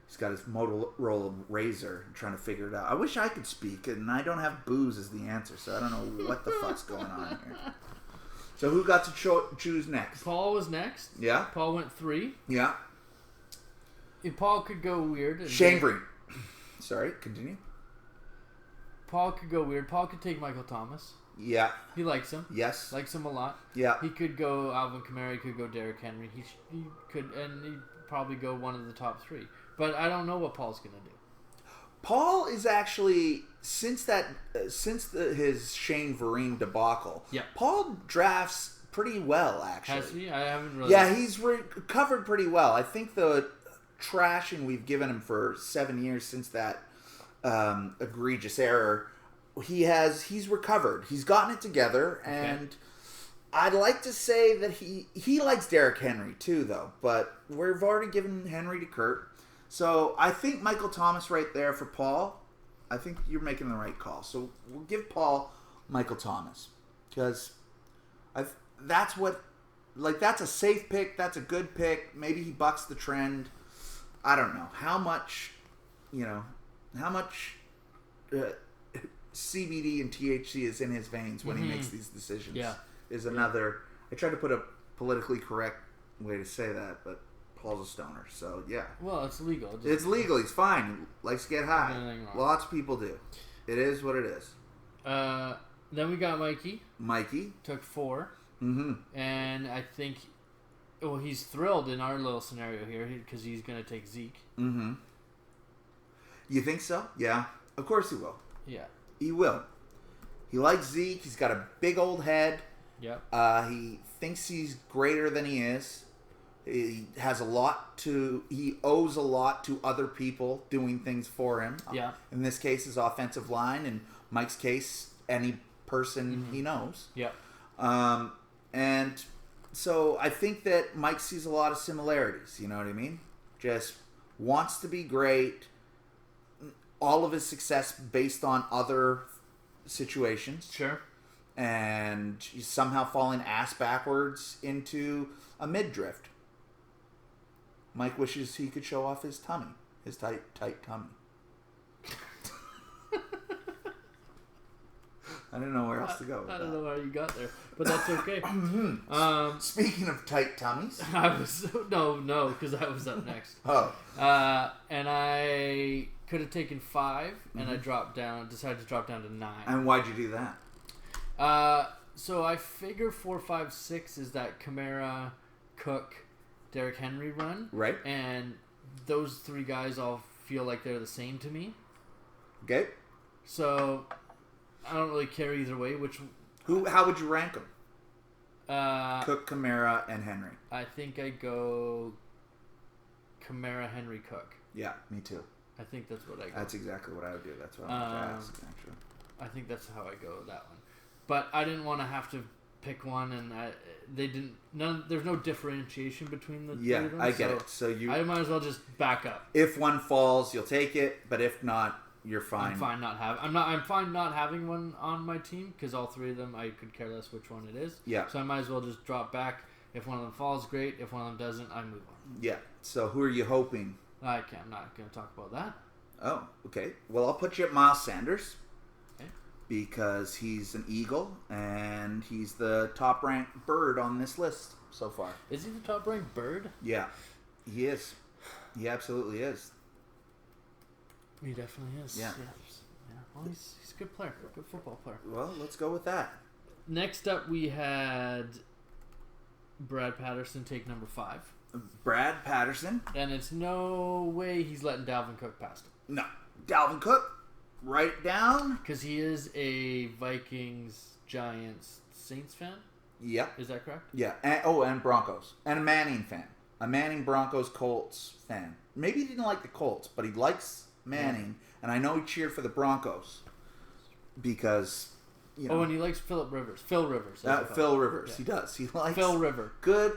He's got his Motorola Razor trying to figure it out. I wish I could speak, and I don't have booze as the answer, so I don't know what the fuck's going on here. So who got to choose next? Paul was next. Yeah. Paul went 3. Yeah. If Paul could go weird. Shane Green. Sorry, continue. Paul could go weird. Paul could take Michael Thomas. Yeah. He likes him. Yes. Likes him a lot. Yeah. He could go Alvin Kamara. He could go Derrick Henry. He could, and he'd probably go one of the top 3. But I don't know what Paul's going to do. Paul is actually, since his Shane Vereen debacle, Paul drafts pretty well, actually. Has he? I haven't really... Yeah, he's recovered pretty well. I think the trashing we've given him for 7 years since that egregious error, he's recovered. He's gotten it together, and I'd like to say that he likes Derrick Henry too, though. But we've already given Henry to Kurt. So I think Michael Thomas right there for Paul. I think you're making the right call. So we'll give Paul Michael Thomas because that's a safe pick. That's a good pick. Maybe he bucks the trend. I don't know how much CBD and THC is in his veins when he makes these decisions. Yeah, is another. I tried to put a politically correct way to say that, but Paul's a stoner, so yeah. Well, it's legal. It's legal. He's fine. He likes to get high. Lots of people do. It is what it is. Then we got Mikey. Mikey Took 4. Mm-hmm. And I think, he's thrilled in our little scenario here because he's going to take Zeke. Mm-hmm. You think so? Yeah. Of course he will. Yeah. He will. He likes Zeke. He's got a big old head. Yep. He thinks he's greater than he is. He owes a lot to other people doing things for him. Yeah. In this case, his offensive line. In Mike's case, any person he knows. Yep. And so I think that Mike sees a lot of similarities. You know what I mean? Just wants to be great. All of his success based on other situations. Sure. and he's somehow falling ass backwards into a midriff. Mike wishes he could show off his tummy, his tight tummy. I didn't know where else to go with I that. don't know how you got there, but that's okay. Speaking of tight tummies. I was no, because I was up next. Oh. And I could have taken 5, and I decided to drop down to 9. And why'd you do that? So I figure 4, 5, 6 is that Kamara, Cook, Derrick Henry run. Right. And those 3 guys all feel like they're the same to me. Okay. So I don't really care either way. How would you rank them? Cook, Cook, Kamara, and Henry. I think I go Kamara, Henry, Cook. Yeah, me too. I think that's what I go. That's exactly what I would do. That's what I wanted to ask, actually. I think that's how I go with that one. But I didn't want to have to pick one, and there's no differentiation between the three of them. I get it. So I might as well just back up. If one falls, you'll take it, but if not, you're fine. I'm fine not having one on my team because all 3 of them I could care less which one it is. Yeah. So I might as well just drop back. If one of them falls, great. If one of them doesn't, I move on. Yeah. So who are you hoping? I'm not going to talk about that. Oh, okay. Well, I'll put you at Miles Sanders. Okay. Because he's an Eagle and he's the top ranked bird on this list so far. Is he the top ranked bird? Yeah. He is. He absolutely is. He definitely is. Yeah. Well, he's a good player. Good football player. Well, let's go with that. Next up, we had Brad Patterson take number 5. Brad Patterson. And it's no way he's letting Dalvin Cook past him. No. Dalvin Cook. Write down. Because he is a Vikings, Giants, Saints fan. Yep. Is that correct? Yeah. And Broncos. And a Manning fan. A Manning, Broncos, Colts fan. Maybe he didn't like the Colts, but he likes Manning. And I know he cheered for the Broncos. Because, you know. Oh, and he likes Phil Rivers. Phil Rivers. Phil Rivers. Yeah. He does. He likes Phil River. Good.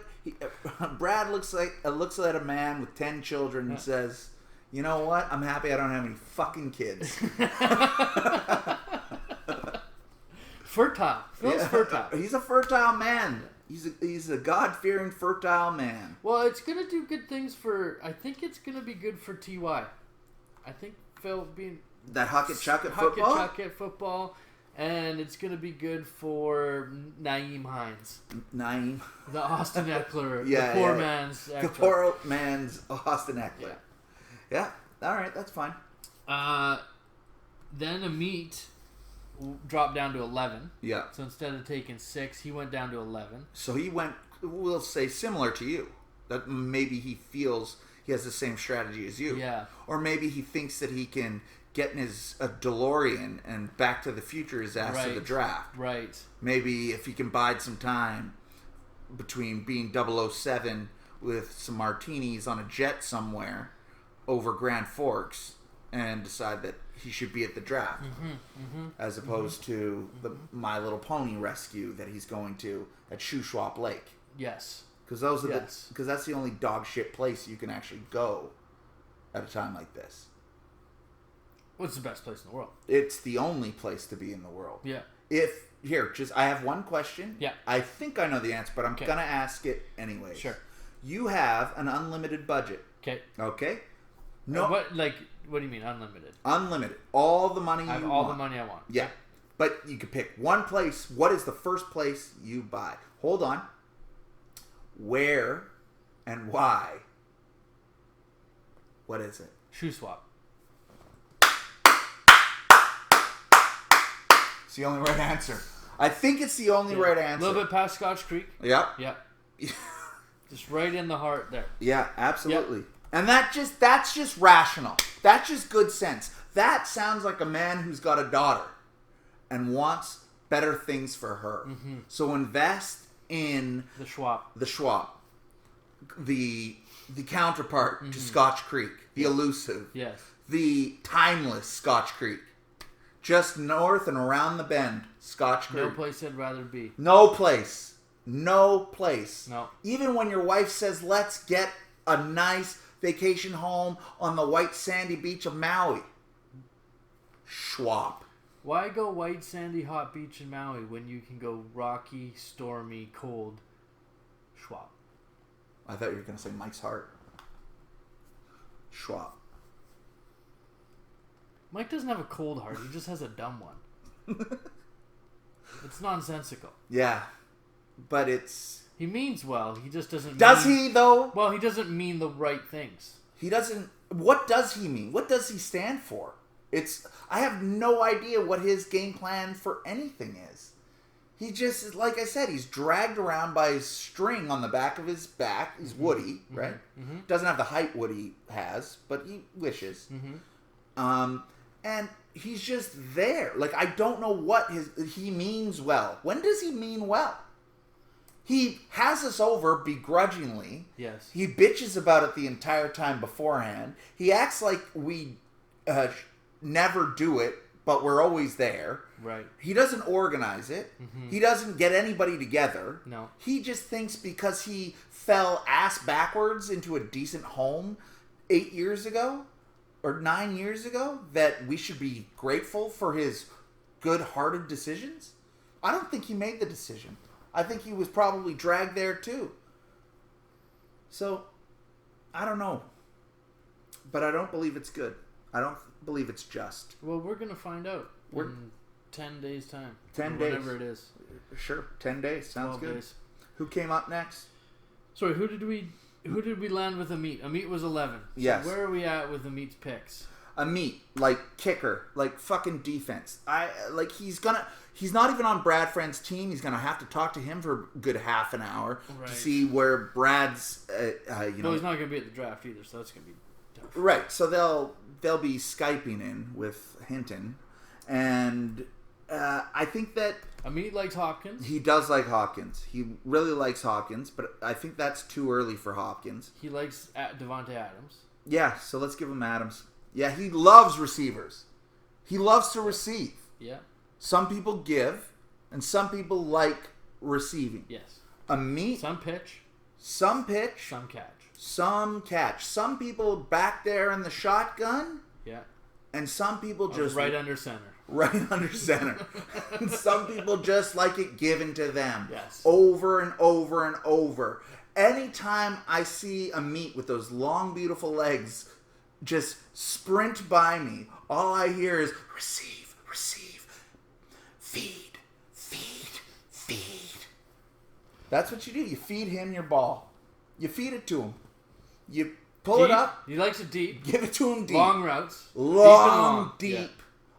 Brad looks at a man with 10 children and says, "You know what? I'm happy I don't have any fucking kids." Fertile. Phil's fertile. He's a fertile man. He's a God-fearing fertile man. Well, it's gonna do good things for. I think it's gonna be good for Ty. I think Phil being that huck it chuck it football. Chuck it football. And it's going to be good for Naeem Hines. Naeem. The Austin Eckler. The poor man's Eckler. The poor man's Austin Eckler. Yeah. All right. That's fine. Then Amit dropped down to 11. Yeah. So instead of taking 6, he went down to 11. So he went, we'll say, similar to you. That maybe he feels he has the same strategy as you. Yeah. Or maybe he thinks that he can get in his DeLorean and Back to the Future his ass to the draft. Right. Maybe if he can bide some time between being 007 with some martinis on a jet somewhere over Grand Forks and decide that he should be at the draft as opposed to the My Little Pony rescue that he's going to at Shuswap Lake. Yes. Because that's the only dog shit place you can actually go at a time like this. What's the best place in the world? It's the only place to be in the world. Yeah. I have one question. Yeah. I think I know the answer, but I'm going to ask it anyway. Sure. You have an unlimited budget. Okay. Okay? No. What do you mean unlimited? Unlimited. All the money I have all the money I want. Yeah. But you could pick one place. What is the first place you buy? Hold on. Where and why? What is it? Shoe swap. It's the only right answer. I think it's the only right answer. A little bit past Scotch Creek. Yep. Yep. Just right in the heart there. Yeah, absolutely. Yep. And that's just rational. That's just good sense. That sounds like a man who's got a daughter and wants better things for her. Mm-hmm. So invest in the Schwab. The counterpart to Scotch Creek, the elusive. Yes. The timeless Scotch Creek. Just north and around the bend, Scotch Creek. No place I'd rather be. No place. No. Even when your wife says, let's get a nice vacation home on the white sandy beach of Maui. Schwab. Why go white, sandy, hot beach in Maui when you can go rocky, stormy, cold Schwab? I thought you were going to say Mike's Heart. Schwab. Mike doesn't have a cold heart. He just has a dumb one. It's nonsensical. Yeah. But it's... He means well. He just doesn't Does mean... he, though? Well, he doesn't mean the right things. He doesn't... What does he mean? What does he stand for? I have no idea what his game plan for anything is. He just, like I said, he's dragged around by his string on the back of his back. He's Woody, right? Mm-hmm. Doesn't have the height Woody has, but he wishes. Mm-hmm. And he's just there. Like, I don't know what he means well. When does he mean well? He has us over begrudgingly. Yes. He bitches about it the entire time beforehand. He acts like we never do it, but we're always there. Right. He doesn't organize it. Mm-hmm. He doesn't get anybody together. No. He just thinks because he fell ass backwards into a decent home 8 years ago or 9 years ago that we should be grateful for his good-hearted decisions. I don't think he made the decision. I think he was probably dragged there too. So, I don't know. But I don't believe it's good. I don't believe it's just. Well, we're going to find out in 10 days' time. 10 days. Whatever it is. Sure. 10 days. Sounds good. Days. Who came up next? Sorry, who did we land with Amit? Amit was 11. So yes. Where are we at with Amit's picks? Amit, like kicker, like fucking defense. He's not even on Brad Friend's team. He's gonna have to talk to him for a good half an hour to see where Brad's. No, he's not gonna be at the draft either, so that's gonna be tough. Right. So they'll be Skyping in with Hinton, and I think that Amit likes Hopkins. He does like Hopkins. He really likes Hopkins, but I think that's too early for Hopkins. He likes Devontae Adams. Yeah, so let's give him Adams. Yeah, he loves receivers. He loves to receive. Yeah. Some people give, and some people like receiving. Yes. Amit. Some pitch. Some pitch. Some catch. Some catch. Some people back there in the shotgun. Yeah. And some people just... right under center. Right under center. And some people just like it given to them. Yes. Over and over and over. Anytime I see Amit with those long, beautiful legs just sprint by me, all I hear is receive, receive, feed, feed, feed. That's what you do. You feed him your ball. You feed it to him. You pull deep. It up. He likes it deep. Give it to him deep. Long routes. Long, deep. Yeah.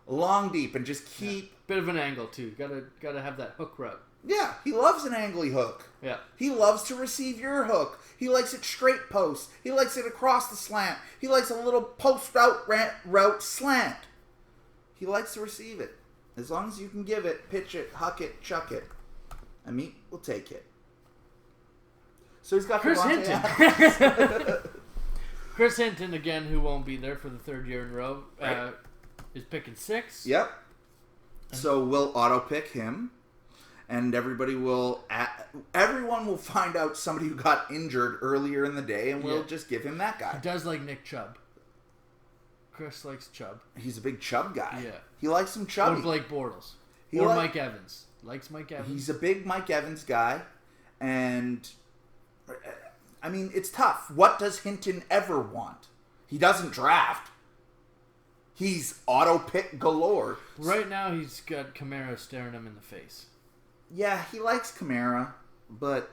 Long, deep. And just keep... Yeah. Bit of an angle, too. Gotta have that hook route. Yeah, he loves an angly hook. Yeah. He loves to receive your hook. He likes it straight post. He likes it across the slant. He likes a little post route slant. He likes to receive it. As long as you can give it, pitch it, huck it, chuck it. Amit will take it. So he's got Chris Hinton. Chris Hinton, again, who won't be there for the third year in a row, Right. is picking 6. Yep. So we'll auto pick him. And everyone will find out somebody who got injured earlier in the day, and we'll just give him that guy. He does like Nick Chubb. Chris likes Chubb. He's a big Chubb guy. Yeah. He likes him chubby. Or Blake Bortles. Or Mike Evans. Likes Mike Evans. He's a big Mike Evans guy. And, I mean, it's tough. What does Hinton ever want? He doesn't draft. He's auto-pick galore. Right now, he's got Kamara staring him in the face. Yeah, he likes Kamara, but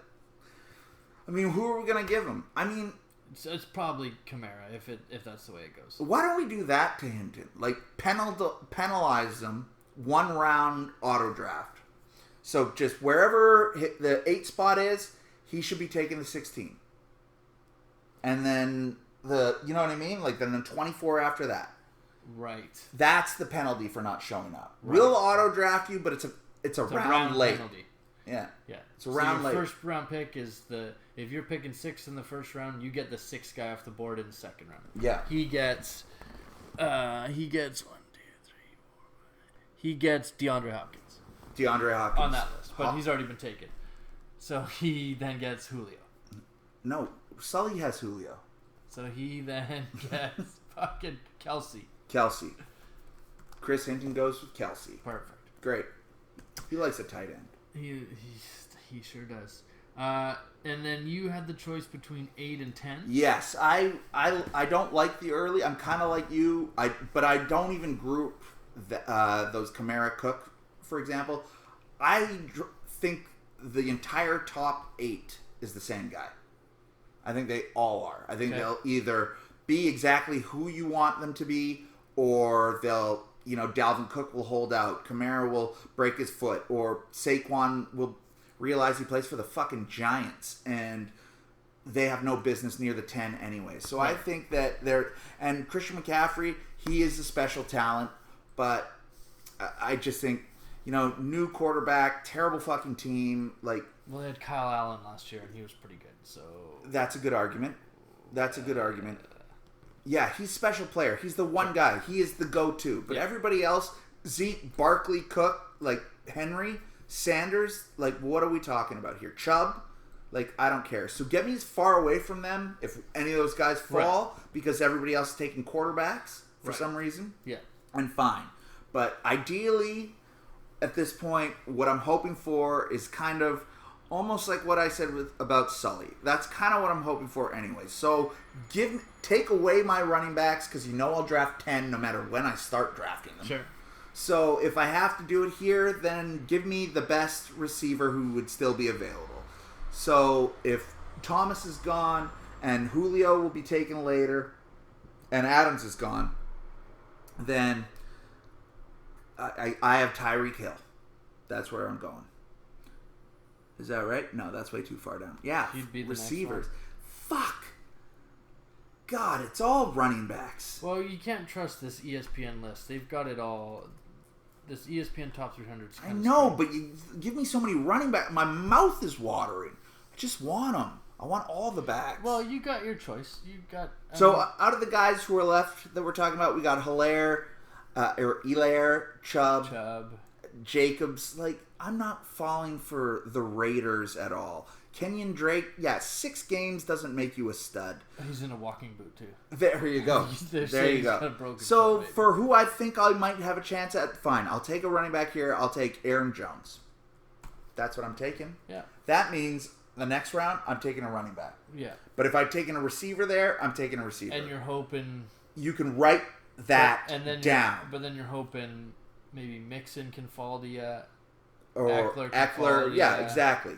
I mean, who are we gonna give him? I mean, it's probably Kamara if that's the way it goes. Why don't we do that to Hinton? Like penalize them 1 round auto draft. So just wherever the 8 spot is, he should be taking the 16. And then you know what I mean? Like then the 24 after that. Right. That's the penalty for not showing up. Right. We'll auto draft you, but it's a round late. Penalty. Yeah. Yeah. It's a round late. First round pick is if you're picking 6 in the first round, you get the 6th guy off the board in the second round. Yeah. He gets 1, 2, 3, 4, 5. He gets DeAndre Hopkins. On that list, but he's already been taken. So he then gets Julio. No, Sully has Julio. So he then gets fucking Kelsey. Chris Hinton goes with Kelsey. Perfect. Great. He likes a tight end. He sure does. And then you had the choice between 8 and 10. Yes, I don't like the early. I'm kind of like you. But I don't even group those Kamara Cook, for example. I think the entire top 8 is the same guy. I think they all are. I think they'll either be exactly who you want them to be, or they'll, Dalvin Cook will hold out, Kamara will break his foot, or Saquon will realize he plays for the fucking Giants, and they have no business near the 10 anyway. So I think that and Christian McCaffrey, he is a special talent, but I just think, new quarterback, terrible fucking team, like... Well, they had Kyle Allen last year, and he was pretty good, so... That's a good argument. Yeah, he's a special player. He's the one guy. He is the go-to. But everybody else, Zeke, Barkley, Cook, like Henry, Sanders, like what are we talking about here? Chubb? Like, I don't care. So get me as far away from them if any of those guys fall because everybody else is taking quarterbacks for some reason. Yeah. And fine. But ideally, at this point, what I'm hoping for is kind of almost like what I said about Sully. That's kind of what I'm hoping for anyway. So take away my running backs because I'll draft 10 no matter when I start drafting them. Sure. So if I have to do it here, then give me the best receiver who would still be available. So if Thomas is gone and Julio will be taken later and Adams is gone, then I have Tyreek Hill. That's where I'm going. Is that right? No, that's way too far down. Yeah, He'd be the receivers. next one. Fuck. God, it's all running backs. Well, you can't trust this ESPN list. They've got it all. This ESPN Top 300 is I know, but you give me so many running backs. My mouth is watering. I just want them. I want all the backs. Well, you got your choice. You got... out of the guys who are left that we're talking about, we got Hilaire, Chubb, Jacobs. Like, I'm not falling for the Raiders at all. Kenyon Drake, 6 games doesn't make you a stud. He's in a walking boot, too. There you go. There you go. So, for who I think I might have a chance at, fine. I'll take a running back here. I'll take Aaron Jones. That's what I'm taking. Yeah. That means the next round, I'm taking a running back. Yeah. But if I've taken a receiver there, I'm taking a receiver. And you're hoping... You can write that down. But then you're hoping maybe Mixon can fall to or Eckler. Yeah, exactly.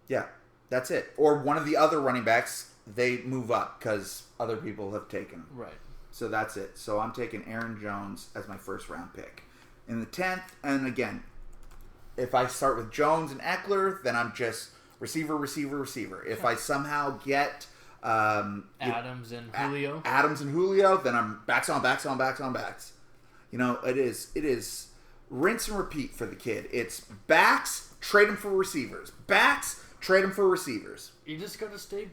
Yeah, that's it. Or one of the other running backs, they move up because other people have taken them. Right. So that's it. So I'm taking Aaron Jones as my first round pick. In the 10th, and again, if I start with Jones and Eckler, then I'm just receiver. If I somehow get Adams and Julio, then I'm backs on backs. It is rinse and repeat for the kid. It's backs, trade them for receivers. Backs, trade them for receivers. You just got to stay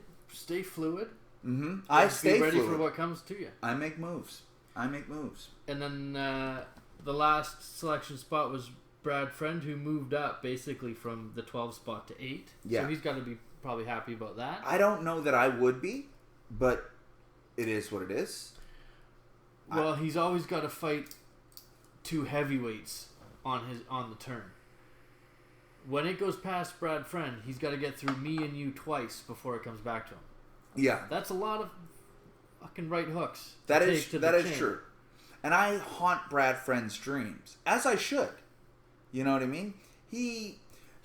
fluid. Mm-hmm. I stay be ready fluid. for what comes to you. I make moves. And then the last selection spot was Brad Friend, who moved up basically from the 12 spot to 8. Yeah. So he's got to be probably happy about that. I don't know that I would be, but it is what it is. Well, he's always got to fight 2 heavyweights on the turn. When it goes past Brad Friend, he's got to get through me and you twice before it comes back to him. Yeah. That's a lot of fucking right hooks. That is true. And I haunt Brad Friend's dreams, as I should. You know what I mean? He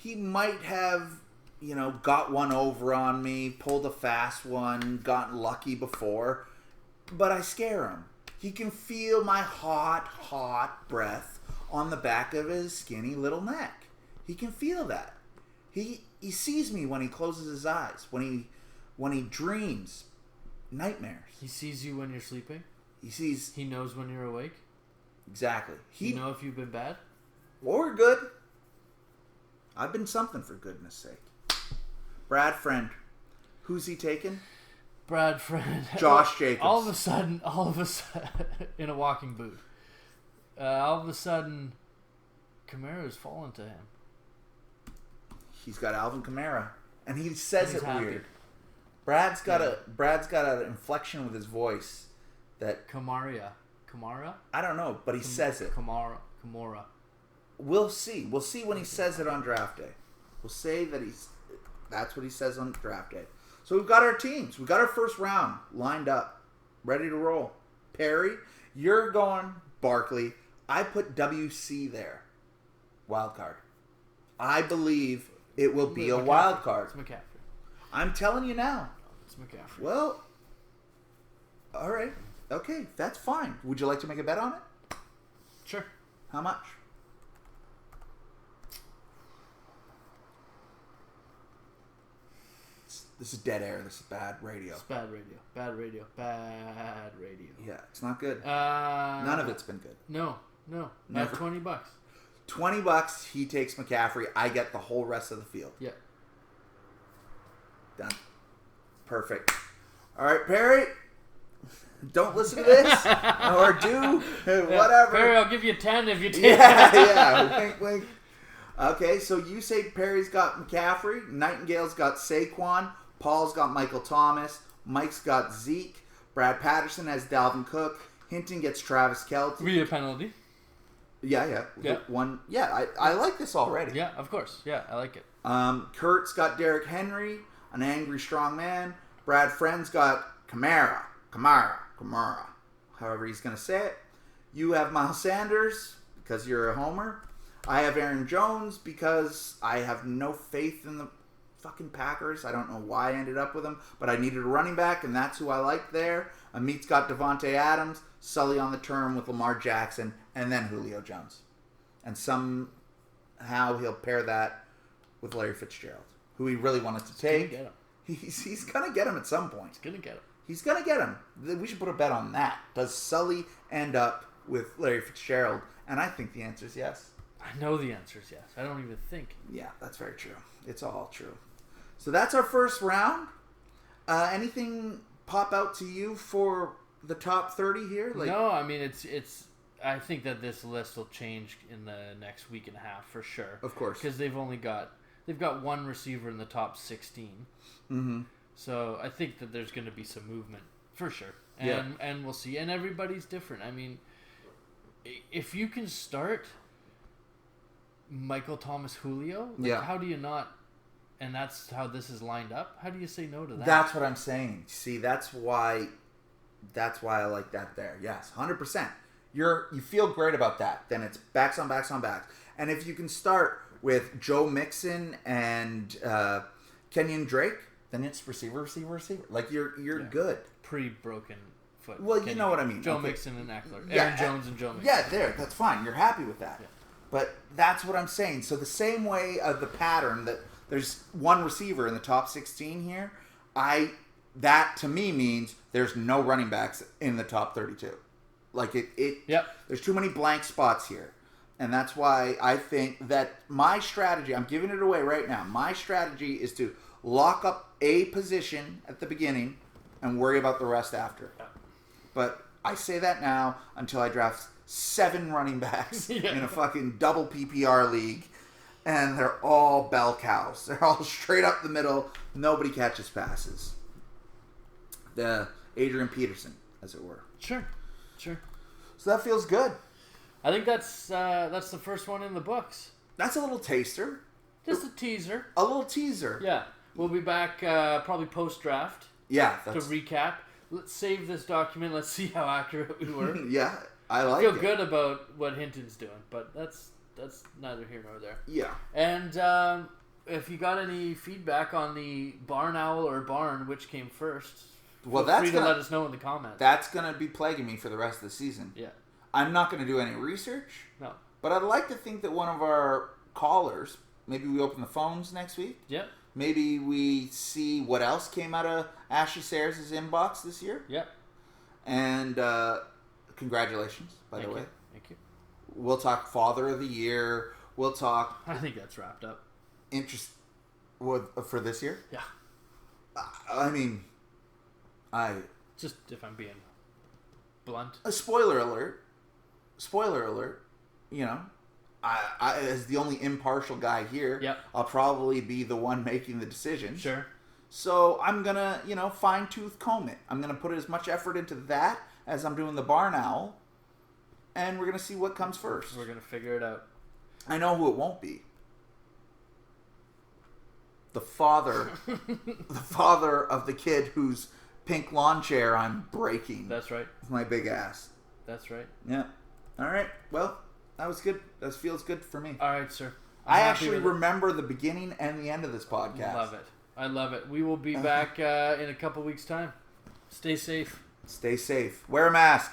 might have, got one over on me, pulled a fast one, gotten lucky before, but I scare him. He can feel my hot breath on the back of his skinny little neck. He can feel that. He sees me when he closes his eyes, when he dreams nightmares. He sees you when you're sleeping. He knows when you're awake. Exactly. He know if you've been bad or good. I've been something, for goodness sake. Brad Friend. Who's he taking? Brad Friend. Josh Jacobs. All of a sudden, in a walking boot. All of a sudden, Kamara's fallen to him. He's got Alvin Kamara, and he says it happy. weird. Brad's got an inflection with his voice that Kamaria. Kamara? I don't know, but he says it. Kamara. We'll see. We'll see when he says it on draft day. We'll say that that's what he says on draft day. So we've got our teams. We've got our first round lined up, ready to roll. Perry, you're going Barkley. I put WC there. Wild card. I believe it will be a wild card. It's McCaffrey. I'm telling you now. It's McCaffrey. Well, all right. Okay, that's fine. Would you like to make a bet on it? Sure. How much? This is dead air. This is bad radio. It's bad radio. Bad radio. Bad radio. Yeah, it's not good. None None of it's been good. No. Never. $20. $20. He takes McCaffrey. I get the whole rest of the field. Yeah. Done. Perfect. All right, Perry. Don't listen to this, or do whatever. Perry, I'll give you 10 if you take Yeah. Wink, wink. Okay, so you say Perry's got McCaffrey, Nightingale's got Saquon, Paul's got Michael Thomas, Mike's got Zeke, Brad Patterson has Dalvin Cook, Hinton gets Travis Kelce. Be a penalty. Yeah. One. Yeah, I like this already. Yeah, of course. Yeah, I like it. Kurt's got Derrick Henry, an angry strong man. Brad Friend's got Kamara, however he's going to say it. You have Miles Sanders because you're a homer. I have Aaron Jones because I have no faith in the fucking Packers. I don't know why I ended up with them, but I needed a running back, and that's who I like there. Amit's got Devontae Adams, Sully on the term with Lamar Jackson, and then Julio Jones. And somehow he'll pair that with Larry Fitzgerald, who he really wanted to take. Get him. He's going to get him at some point. He's going to get him. He's going to get him. We should put a bet on that. Does Sully end up with Larry Fitzgerald? And I think the answer is yes. I know the answer is yes. I don't even think. Yeah, that's very true. It's all true. So that's our first round. Anything pop out to you for the top 30 here? No, I mean, it's. I think that this list will change in the next week and a half for sure. Of course. Because they've got one receiver in the top 16. Mm-hmm. So I think that there's going to be some movement for sure. And we'll see. And everybody's different. I mean, if you can start Michael Thomas Julio, how do you not? And that's how this is lined up. How do you say no to that? That's what I'm saying. See, that's why I like that there. Yes, 100%. You feel great about that. Then it's backs on backs on backs. And if you can start with Joe Mixon and Kenyon Drake, then it's receiver. Like you're good. Pre-broken foot. Well, you know what I mean. Joe Mixon and Eckler. Yeah, Aaron Jones and Joe Mixon. Yeah, that's fine. You're happy with that. Yeah. But that's what I'm saying. So the same way of the pattern that there's one receiver in the top 16 here, that to me means there's no running backs in the top 32. Like Yep. There's too many blank spots here. And that's why I think that my strategy, I'm giving it away right now. My strategy is to lock up a position at the beginning and worry about the rest after. But I say that now until I draft 7 running backs in a fucking double PPR league, and they're all bell cows. They're all straight up the middle. Nobody catches passes. The Adrian Peterson, as it were. Sure. So that feels good. I think that's the first one in the books. That's a little taster. Just a teaser. A little teaser. Yeah. We'll be back probably post-draft Yeah. to recap. Let's save this document. Let's see how accurate we were. Yeah, I like feel it. good about what Hinton's doing, but that's neither here nor there. Yeah. And if you got any feedback on the barn owl or barn, which came first, feel free to let us know in the comments. That's going to be plaguing me for the rest of the season. Yeah. I'm not going to do any research. No. But I'd like to think that one of our callers, maybe we open the phones next week. Yep. Maybe we see what else came out of Ashley Sayers' inbox this year. Yep. And congratulations, by the way. Thank you. We'll talk Father of the Year. We'll talk I think that's wrapped up. for this year. Yeah. I mean, Just if I'm being blunt. a spoiler alert. You know, I as the only impartial guy here, Yep. I'll probably be the one making the decision. Sure. So I'm gonna, fine tooth comb it. I'm gonna put as much effort into that as I'm doing the barn owl, and we're going to see what comes first. We're going to figure it out. I know who it won't be. The father of the kid whose pink lawn chair I'm breaking. That's right. With my big ass. That's right. Yeah. All right. Well, that was good. That feels good for me. All right, sir. I actually remember the beginning and the end of this podcast. Love it. I love it. We will be back in a couple weeks' time. Stay safe. Stay safe. Wear a mask.